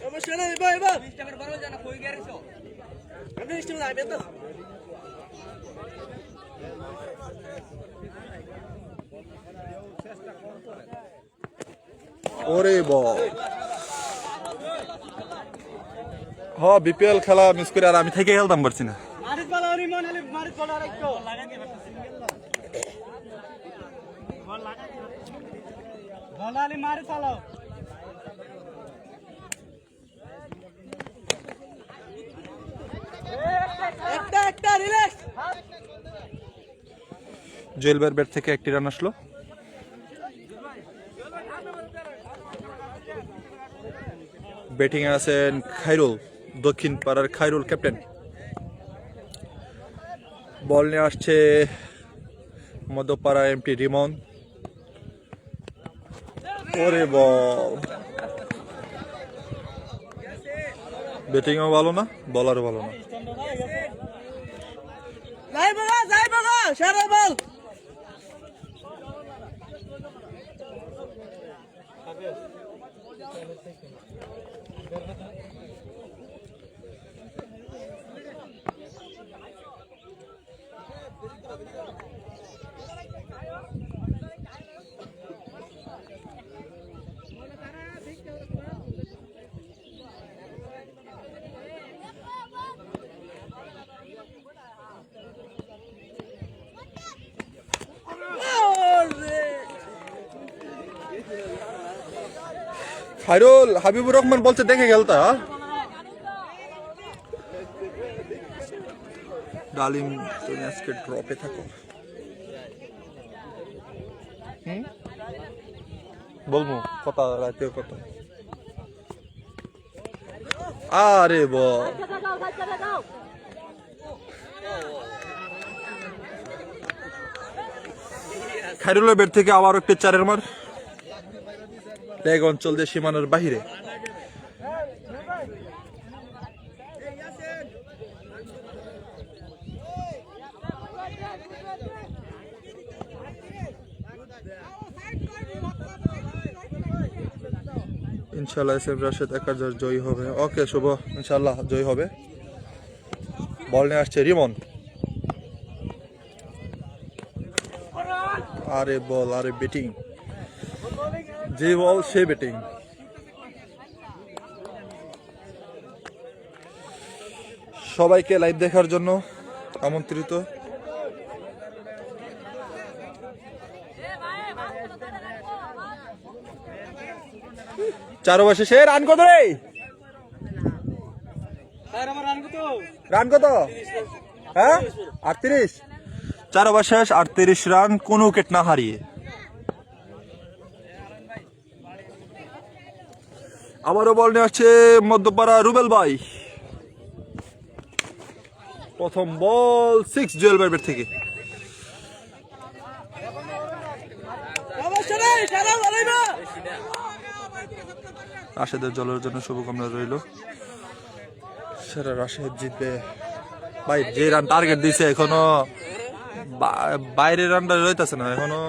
সমস্যা নাই ভাই ভাই স্টেপের বড় জানা কই গেরিছো আপনি স্টেপ যাবেন তো ওরে বল, হ বিপিএল খেলা মিস করে আর আমি থেকে খেলতাম পারছি না। মারিত বল রিমন আলী মারিত বল আর একটু লাগাই দিবা বল লাগাই দিবা বল আলী মারি চালাও একটা রিল্যাক্স। জুয়েল ভাইয়ের ব্যাট থেকে একটি রান আসলো। ব্যাটিং এ আছেন খায়রুল, দক্ষিণ পাড়ার খায়রুল ক্যাপ্টেন। বল নিয়ে আসছে মধ্যপাড়া এমটি রিমন। ওরে বল, ব্যাটিংও ভালো না, বলারও ভালো না। যাই বাবা সারা বল খায়রুল, হাবিবুর রহমান বলছে দেখে খেলতা। ডালিম, তুমি আজকে ড্রপে থাকো। বলবো কথা রাতে কথা। আরে বল, খায়রুলের ব্যাট থেকে আবার একটি 4-এর মার। লেগ অঞ্চল দিয়ে সীমানার বাহিরে। ইনশাআল্লাহ এস এম রাশেদ 1000 জয়ী হবে। ওকে শুভ, ইনশাআল্লাহ জয়ী হবে। বল নিয়ে আসছে রিমন। আরে বল, আরে ব্যাটিং, যে বল সে ব্যাটিং। সবাইকে লাইভ দেখার জন্য আমন্ত্রিত। চার ওভার শেষে রান কত রে? রান কত? হ্যাঁ 38। 4 ওভার শেষ, 38 রান, কোনো উইকেট না হারিয়ে। আবারও বল নিয়ে আসছে মধ্যপাড়া রুবেল ভাই। প্রথম বল 6 জুয়েল ভাইয়ের ব্যাট থেকে। রাশেদের জলের জন্য শুভকামনা রইল। সেটা রাশেদ জিতবে। ভাই যে রান টার্গেট দিছে এখনো বাইরের রানটা রইতেছে না, এখনো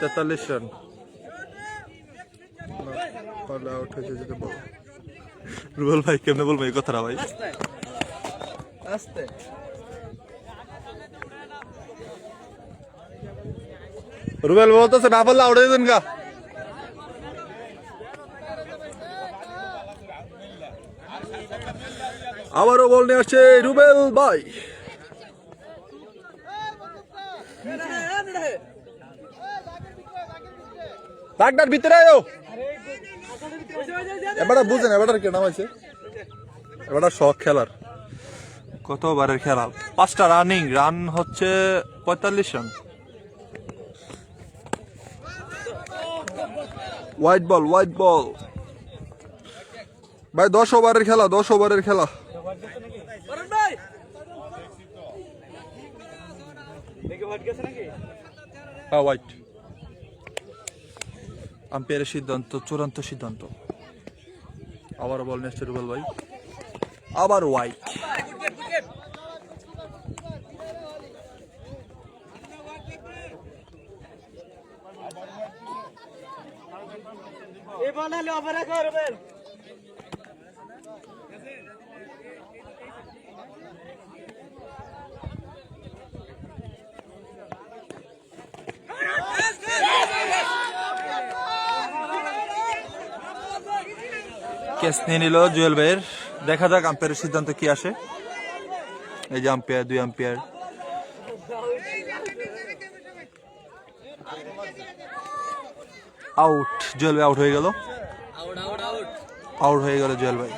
43 রান আউট হয়েছে যেতে বলো। রুবেল ভাই কেমনে বলবো এই কথাটা ভাই? আস্তে রুবেল বলতেছে না বললে আউট হয়ে যাবেন গা। আবারও বল নিয়ে আসছে রুবেল ভাই। ডাক্তার ভিতরে আয়ো। এবারে বুঝেন এবারে কে নাম আছে, এবারে শখ খেলার কত ওভারের খেলা, 5টা রানিং রান হচ্ছে 45 রান। হোয়াইট বল ভাই, 10 ওভারের খেলা, 10 ওভারের খেলা। হ্যাঁ হোয়াইট। আম্পায়ারের সিদ্ধান্ত চূড়ান্ত সিদ্ধান্ত। আবার বল নেক্সট রুবেল ভাই, আবার হোয়াইট। এই বল হলে অপরা করবেন। ক্যাচ নিয়ে নিল জুয়েল ভাইয়ের। দেখা যাক আম্পায়ারের সিদ্ধান্ত কি আসে। এই যে আম্পায়ার, 2 আম্পায়ার। আউট, জুয়েল ভাই আউট হয়ে গেল। আউট হয়ে গেল জুয়েল ভাই।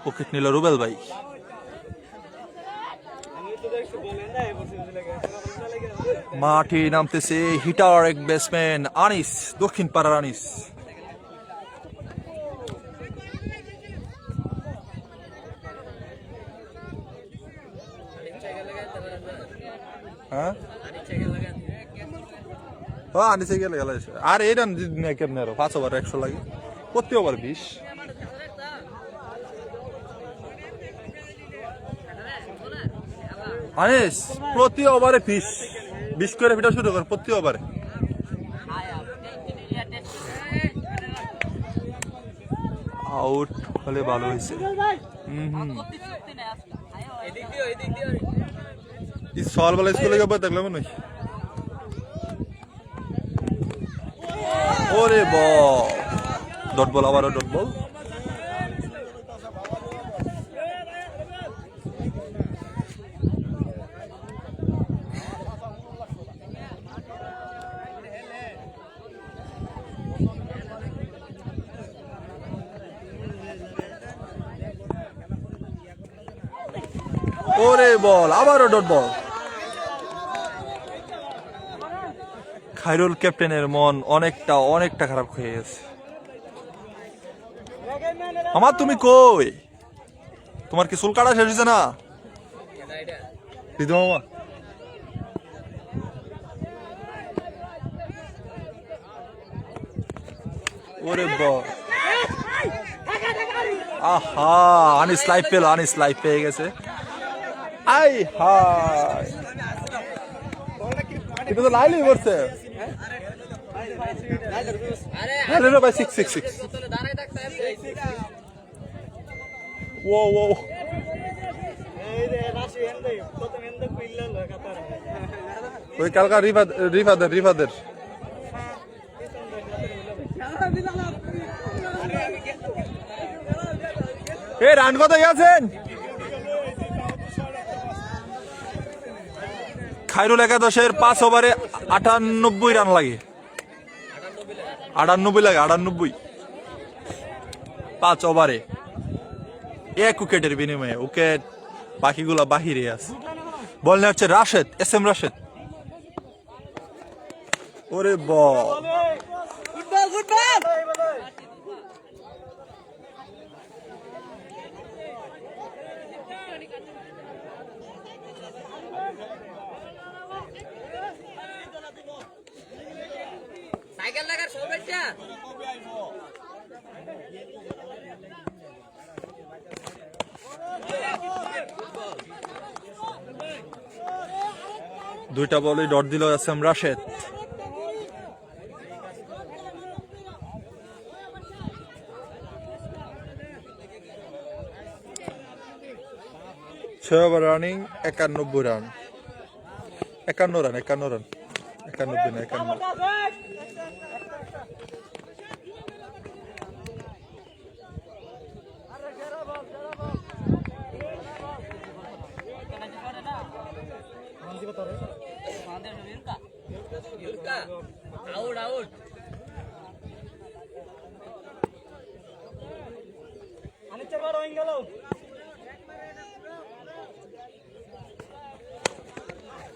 উইকেট নিল রুবেল ভাই। মাঠে নামতেছে হিটার এক ব্যাটসম্যান আনিস, দক্ষিণ পাড়ার আনিস। হ্যাঁ আনিসে গেলে গেল। আর এই রান কেমন আরো 5 ওভার 100 লাগে, প্রতি ওভার 20। আনিস প্রতি ওভারে 20 করে ফিটা শুরু কর প্রতি ওভারে। আউট হলে ভালো হয়েছে। সকালবেলা স্কুলে যাবো দেখলাম নয়। ওরে বল, ডট বল, আবারও ডট বল। ওরে বল, আবারও ডট বল। খায়রুল ক্যাপ্টেনের মন অনেকটা খারাপ হয়ে গেছে। আমার তুমি কই, তোমার কি চুল কাটা শেষ হয়েছে না রিদু মামা? ওরে বল, আহা আনিস লাইফ পেয়ে গেছে। আই হাই, এটা তো লাইলই করছে। ভাই 6 ও ওই কালকা রিফাদের রান কত গেছেন? খায়রুল একাদশের 5 ওভারে 98 রান লাগে। 98 5 ওভারে 1 উইকেটের বিনিময়ে। উইকেট বাকিগুলা বাহিরে আছে। বল নিয়ে হচ্ছে রাশেদ, SM রাশেদ। ওরে বল, গুড বল। সাইকেল লাগার সব দুইটা বলই ডট দিল এস এম রাশেদ। ছয় over running 91 run, 51 run, 91 run, 91 না 51। আউট আউট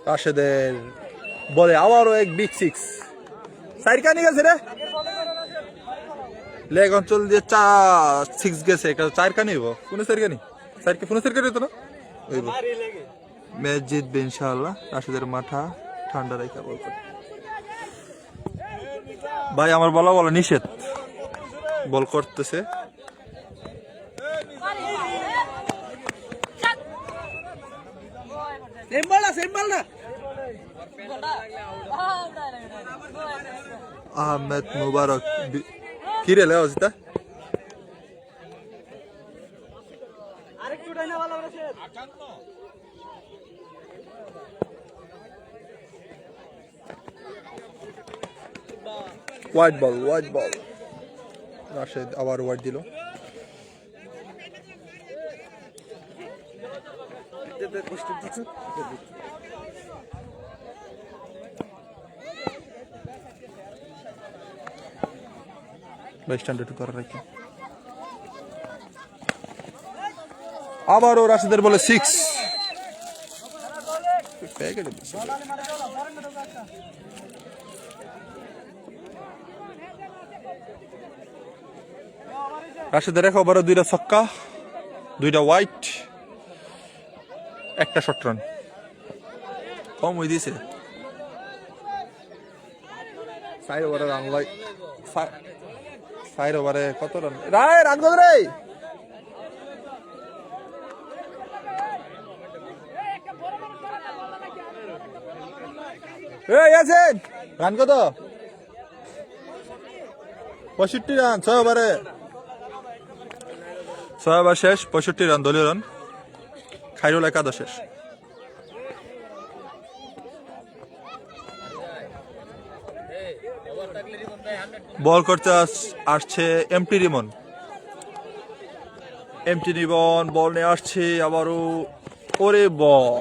রাশেদের বলে আবারও এক বিগ সিক্স। সাইড কানি গেছে রে, লেগ অঞ্চল দিয়ে 6 গেছে। 4 কানি হইব, কোন সাইড কানি? সাইড কোন সাইড কানি হতো না হইব। ম্যাচ জিতবে ইনশাআল্লাহ। রাশেদের মাথা ঠান্ডা রাখা বল করে। ভাই আমার বলা নিষেধ, বল করতেছে। সেম বল না আহমেদ মুবারক কি রে লেও জিতা আরেকটু ডাইনা ভালো আছে। White ball, white ball. Rashed আবার হোয়াইট দিল। স্ট্যান্ডার্ড করে রাখি। আবারও রাশেদের বলে 6। রাশেদের রেখা ওভারে 2টা ছক্কা, 2টা হোয়াইট, 1টা শর্ট রান। কম হয়ে দিয়েছে। 4 ওভারে রান লাই 4 ওভারে কত রান? রায় রান কত রে? এই আছেন রান কত? 65 রান 6 ওভারে। 6 ওভার শেষ, 65 রান দলীয় রান। খাইরুল একাদশ শেষ। বল করতে আসছে এমটি রিমন। এমটি রিমন বল নিয়ে আসছে আবারও। ওরে বল,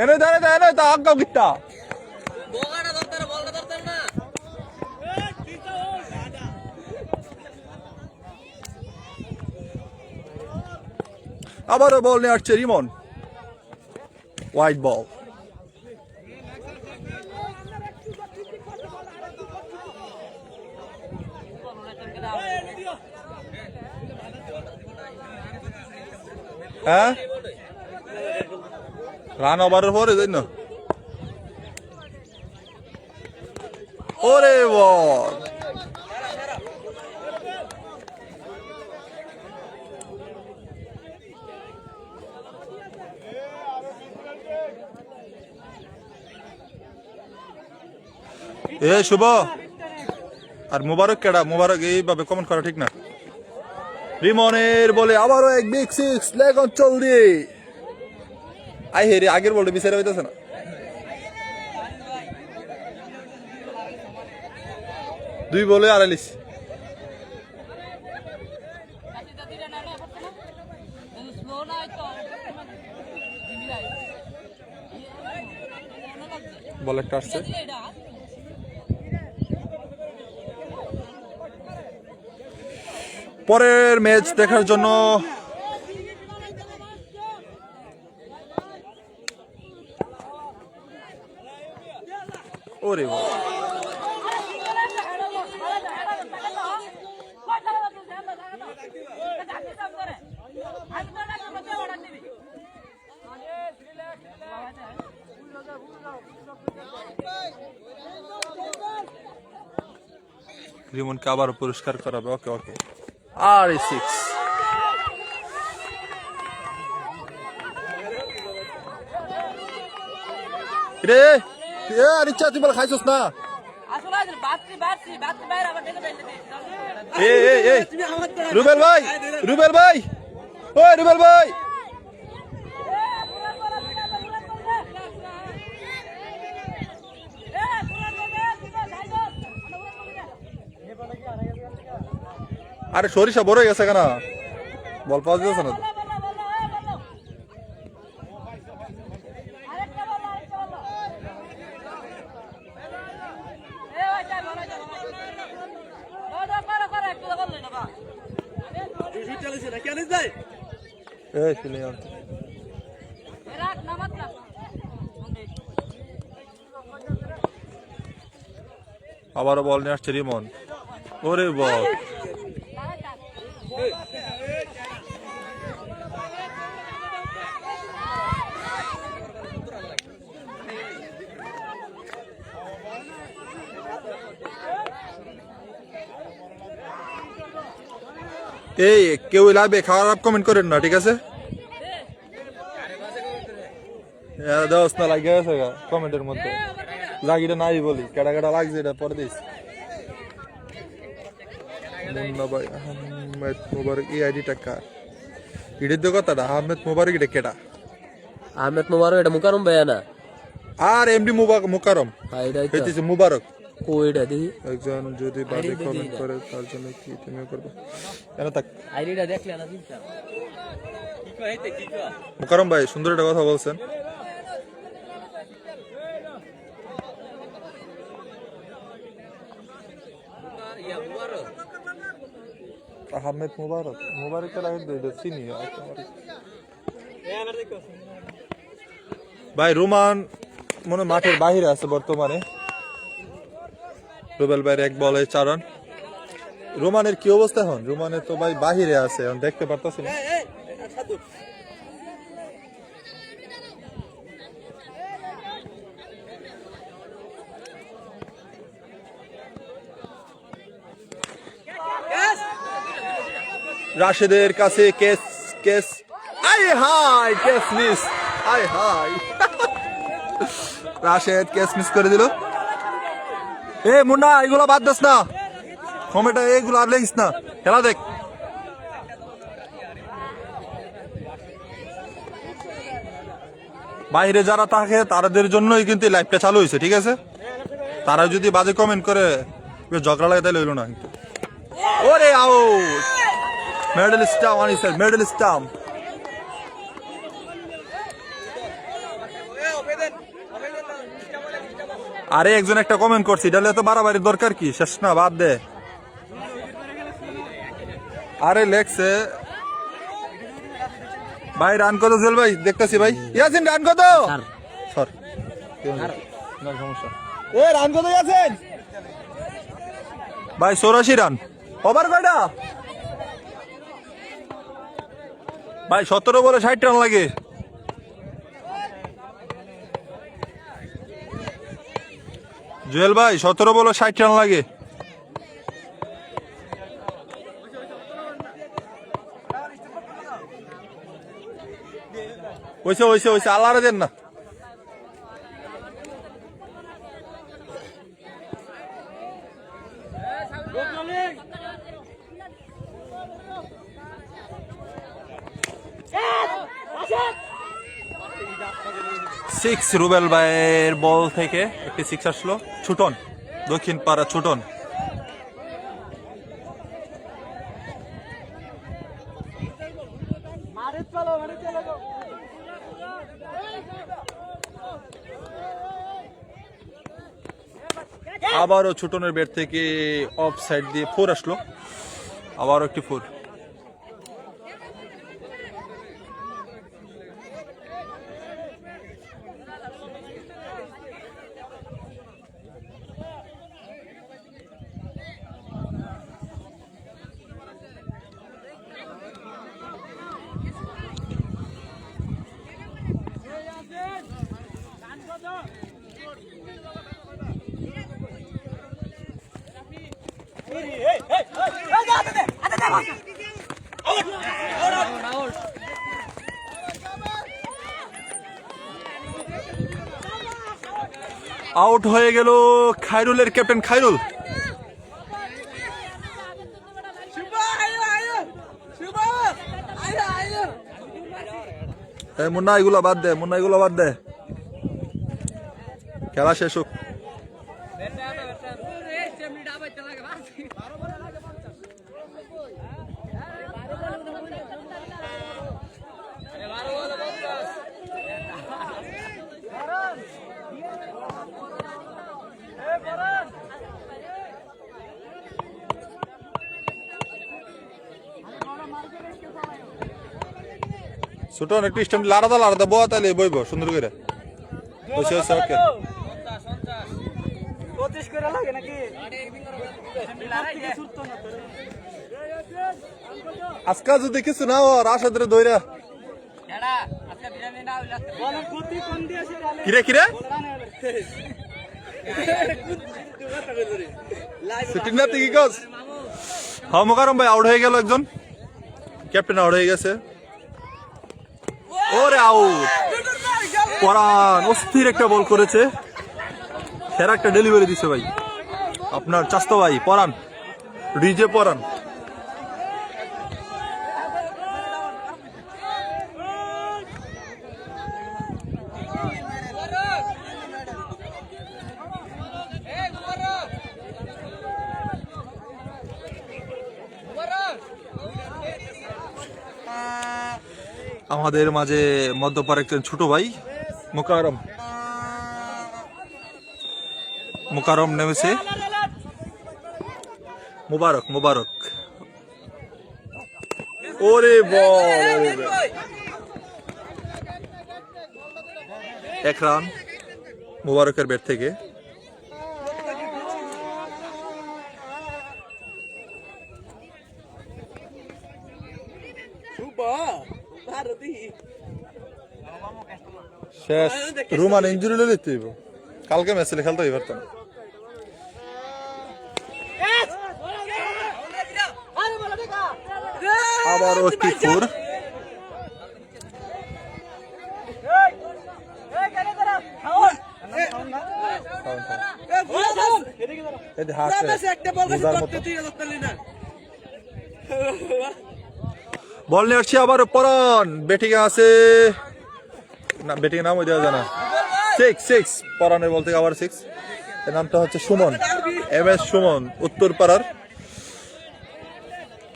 এনে দাঁড়ে দাঁড়ে তা আজ্ঞা কিতা বগাটা ধরতে না, বলটা ধরতে না। আবারও বল নিয়ে আসছে রিমন। White ball. হ্যাঁ রান ওভারের পরে যাই না। ওরে বল, এ শুভ আর মুবারক কেডা? মুবারক এইভাবে কমেন্ট করা ঠিক না। রিমনের বলে আবারও এক বিগ সিক্স, লেগ অঞ্চল দিয়ে। আই হেরে আগের বলটা বিচারে হইতেছে না। দুই বলে আড়াইলিশ। বল একটা আসছে। পরের ম্যাচ দেখার জন্য ওরে বাবা, রিমনকে আবার পুরস্কার করাবে। ওকে ওকে, আর 6 রে এ আরিচ্ছা তুই বলে খাইছস না আসলে বাচ্চি বাইরে আবার দেখে যাইতে এ রুবেল ভাই ওই রুবেল ভাই আরে সরিষা বড় হয়ে গেছে কেন বল পাওয়া যাচ্ছে না চালিয়েছে না কেন যাই এই শুনে আর আবারও বল নিয়ে আসছে রিমন ওরে বল এই কেউ লাইভে খারাপ কমেন্ট করেন না ঠিক আছে দোষ না লাগে গেছে কমেন্টের মধ্যে লাগিটা নাই বলি কেডা কেডা লাগছে এটা পরে দিস মুন্না ভাই আহমেদ মুবারক এই আইডিটা কার ইডের তো কথাটা আহমেদ মুবারক এটা কেডা আহমেদ মুবারক এটা মুকারম ভাইয়া না আর এমডি মুকারম হ্যাঁ এটাই তো হইতেছে মুবারক কো এটা দিদি একজন যদি বাজে কমেন্ট করে তার জন্য কি তুমি করবে কেন তাক আইডিটা দেখলে না চিন্তা মুকারম ভাই সুন্দর একটা কথা বলছেন আহমেদ মুবারক চিনি ভাই রোমান মনে মাঠের বাহিরে আছে বর্তমানে রুবেল ভাইয়ের এক বলে 4 রান রোমানের কি অবস্থা এখন রোমানের তো ভাই বাহিরে আছে এখন দেখতে পারতাছি না রাশেদের কাছে কেস আই হাই কেস মিস আই হাই রাশেদ কেস মিস করে দিল এ মুন্না এগুলো বাদ দিস না কমেটা এগুলো আর লেগিস না খেলা দেখ বাইরে যারা থাকে তাদের জন্যই কিন্তু লাইভটা চালু হয়েছে ঠিক আছে তারা যদি বাজে কমেন্ট করে ঝগড়া লাগে তাই লইল না কিন্তু ওরে আউট মেডেল স্টাম্প আনিস মেডেল স্টাম্প আরে একজন একটা কমেন্ট করছি এটা তো বাড়াবাড়ি দরকার কি শেষ না বাদ দে আরে লেখছে ভাই রান কত জেল ভাই দেখতেছি ভাই ইয়াসিন রান কত স্যার না সমস্যা এ রান কত ইয়াসিন ভাই 84 রান ওভার কয়টা ভাই 17 বলে 60 রান লাগে জুয়েল ভাই 17 বলে 60 রান লাগে ওইসে আল্লাহরে দেন না সিক্স রুবেল ভাইয়ের বল থেকে একটি 6 আসলো ছুটন দক্ষিণ পাড়া ছুটন আবারও ছুটনের ব্যাট থেকে অফ সাইড দিয়ে 4 আসলো আবারও একটি 4 আউট আউট হয়ে গেল খায়রুলের ক্যাপ্টেন খায়রুল। মুন্না এগুলো বাদ দে, মুন্না এগুলো বাদ দে, খেলা শেষ হোক। ছোট একটু স্ট্যাম্প লাড়াদা লাড়াদা বয়া তাহলে বইব সুন্দর করে বসে বসে। ওকে আজকা যদি কিছু না ওর আসাদের দইরা কিরে কিরে কি কস? হ্যাঁ মোকারম ভাই আউট হয়ে গেল, একজন ক্যাপ্টেন আউট হয়ে গেছে। ওরে আউট! পরান অস্থির একটা বল করেছে, সেরা একটা ডেলিভারি দিছে ভাই আপনার চাস্তো ভাই পরান, রিজে পরান। আমাদের মাঝে মধ্যপার একজন ছোট ভাই মোকারম, মোকারম নেমেছে। মুবারক মুবারক, ওরে বল, এক রান মুবারকের ব্যাট থেকে। শেষ, রোমান ইঞ্জুরি লইলে তুইব, কালকে ম্যাচে খেলতে হইবার তো না। আবারও কিফুর, বল নিয়ে আসছি আবার পরান, ব্যাটিং আছে না, ব্যাটিং নাম ওই দেওয়া যায় না। সিক্স পরানের বল থেকে আবার সিক্স। এর নামটা হচ্ছে সুমন, MS সুমন, উত্তরপাড়ার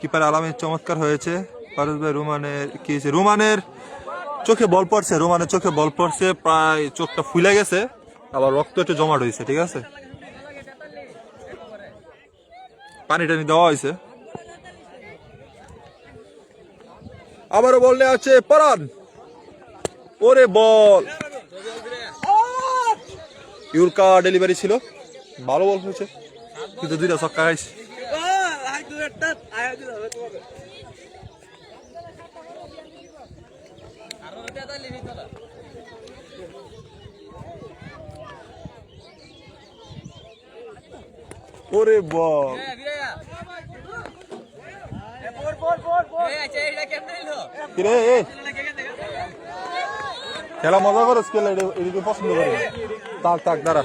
কিপার আলামের চমৎকার হয়েছে। পারস ভাই রোমানের কি হয়েছে? রোমানের চোখে বল পড়ছে, রোমানের চোখে বল পড়ছে, প্রায় চোখটা ফুলে গেছে, আবার রক্ত একটু জমাট হয়েছে, ঠিক আছে, পানি টানি দেওয়া হয়েছে। আবারও বল নিয়ে আছে পরান, ওরে বল, ইউরকা ডেলিভারি ছিল, ভালো বল হয়েছে কিন্তু দুইটা ছক্কা খাইছে। ওরে বল, খেলা মজা করো, এদিকে পছন্দ করে তাক দাঁড়া,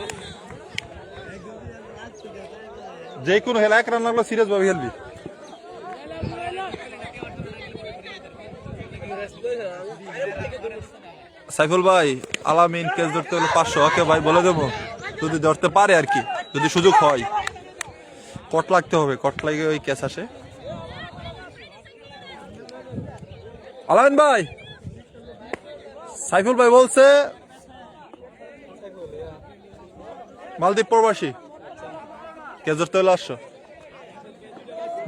যে কোনো খেলা এক রান লাগলো সিরিয়াস ভাবে খেলবি। সাইফুল ভাই আলামিন ক্যাচ ধরতে হলে 500, ওকে ভাই বলে দেবো, যদি ধরতে পারে আর কি, যদি সুযোগ হয়। কট লাগতে হবে, কট লাগে ওই ক্যাচ আসে। আলামিন ভাই, সাইফুল ভাই বলছে মালদ্বীপ প্রবাসী, ক্যাচ ধরতে হলে 800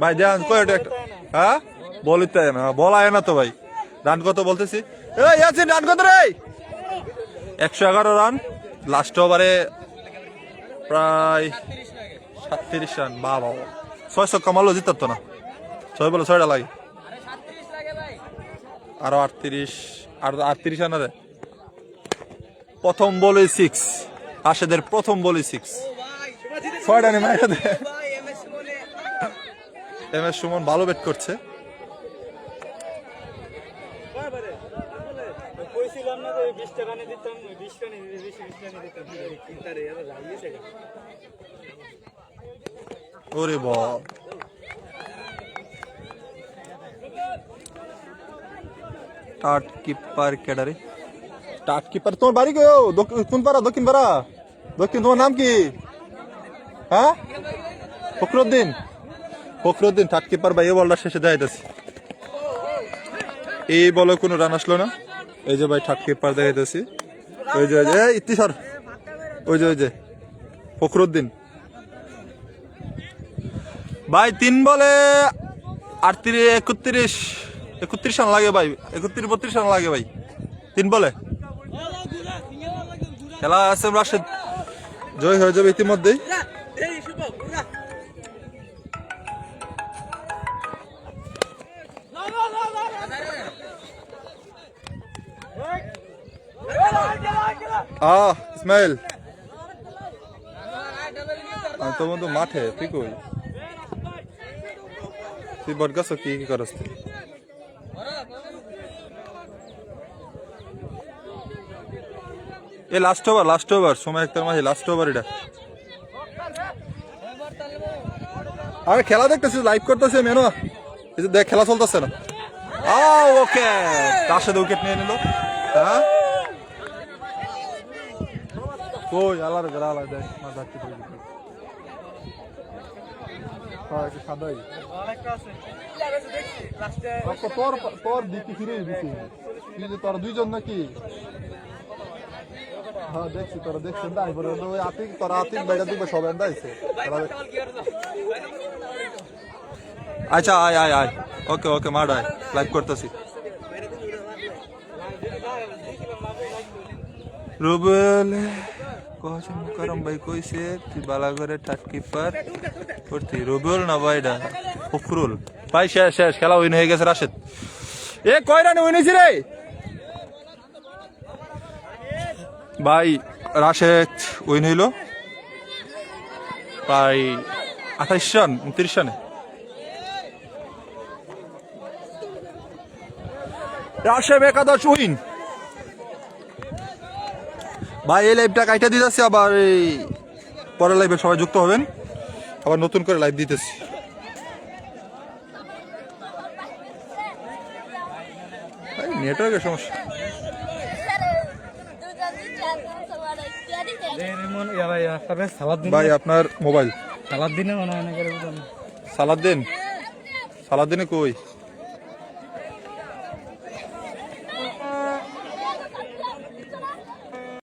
ভাই। দেন কয়টা একটা, হ্যাঁ বলিতে না, বলা হয় না তো ভাই। রান কত বলতেছি, রান কত রে? 111 রান, লাস্ট ওভারে প্রায় 37 রান। বাবা 6 ছক্কা মারলো, জিতার তো না, 6 বলে 6টা লাগে, আরো 38 রান রে। প্রথম বলে 6, আশেদের প্রথম বলে 6, 6টা নেই মাইরা দে। MS সুমন ভালো ব্যাট করছে। কইছিলাম না যে 20 ওরে বাপ টাট কিপার কেডারে টাট কিপার তোমার বাড়ি গো কোন পাড়া দক্ষিণ পাড়া দক্ষিণ তোমার নাম কি হ্যাঁ ফখরুদ্দিন ফখরুদ্দিন টাট কিপার ভাই এই বলটা শেষে দেখাইতেছি এই বলে কোনো রান আসলো না এই যে ভাই টাট কিপার দেখাইতেছি ওই যে ইত্তিসর ওই যে ফখরুদ্দিন ভাই 3 বলে 31 রান লাগে ভাই 31-32 রান লাগে ভাই 3 বলে খেলা আছে রাশেদ জয় হয়ে যাবে ইতিমধ্যেই ইসমাইল আমি তো বন্ধু মাঠে তুই কই তুই বটগাছ কি করস তুই এ লাস্ট ওভার সময় একটার মাঝে লাস্ট ওভার এটা আরে খেলা দেখতেছিস লাইভ করতেছে মেনো এই যে দেখ খেলা চলতেছে না ওকে তার সাথে উইকেট নিয়ে নিল হ্যাঁ কই আলার গড়া আলা দেখ না যাচ্ছে একটু সাদাই তোর দিকে ফিরে দিছি তোর দুইজন নাকি হ্যাঁ দেখছি তোরা দেখছেন তাই বলে ওই আতিক তোরা আতিক বাইরে দিবে সব এন্ড আইছে আচ্ছা আয় ওকে মার আয় লাইভ করতেছি রুবেল কহছেন মুকারম ভাই কইছে তুই বালা করে টাট কিপার করতি রুবেল না ভাইডা ফখরুল ভাই শেষ খেলা উইন হয়ে গেছে রাশেদ এ কয় রানে উইন হইছে রে ভাই রাশেদ উইন হইল প্রায় 28 রান 29 রানে রাশেদ একাদশ উইন ভাই এই লাইভটা কাইটা দিতেছি আবার এই পরের লাইভে সবাই যুক্ত হবেন আবার নতুন করে লাইভ দিতেছি নেটওয়ার্কের সমস্যা ভাই আপনার মোবাইল সালাদ দিনে কই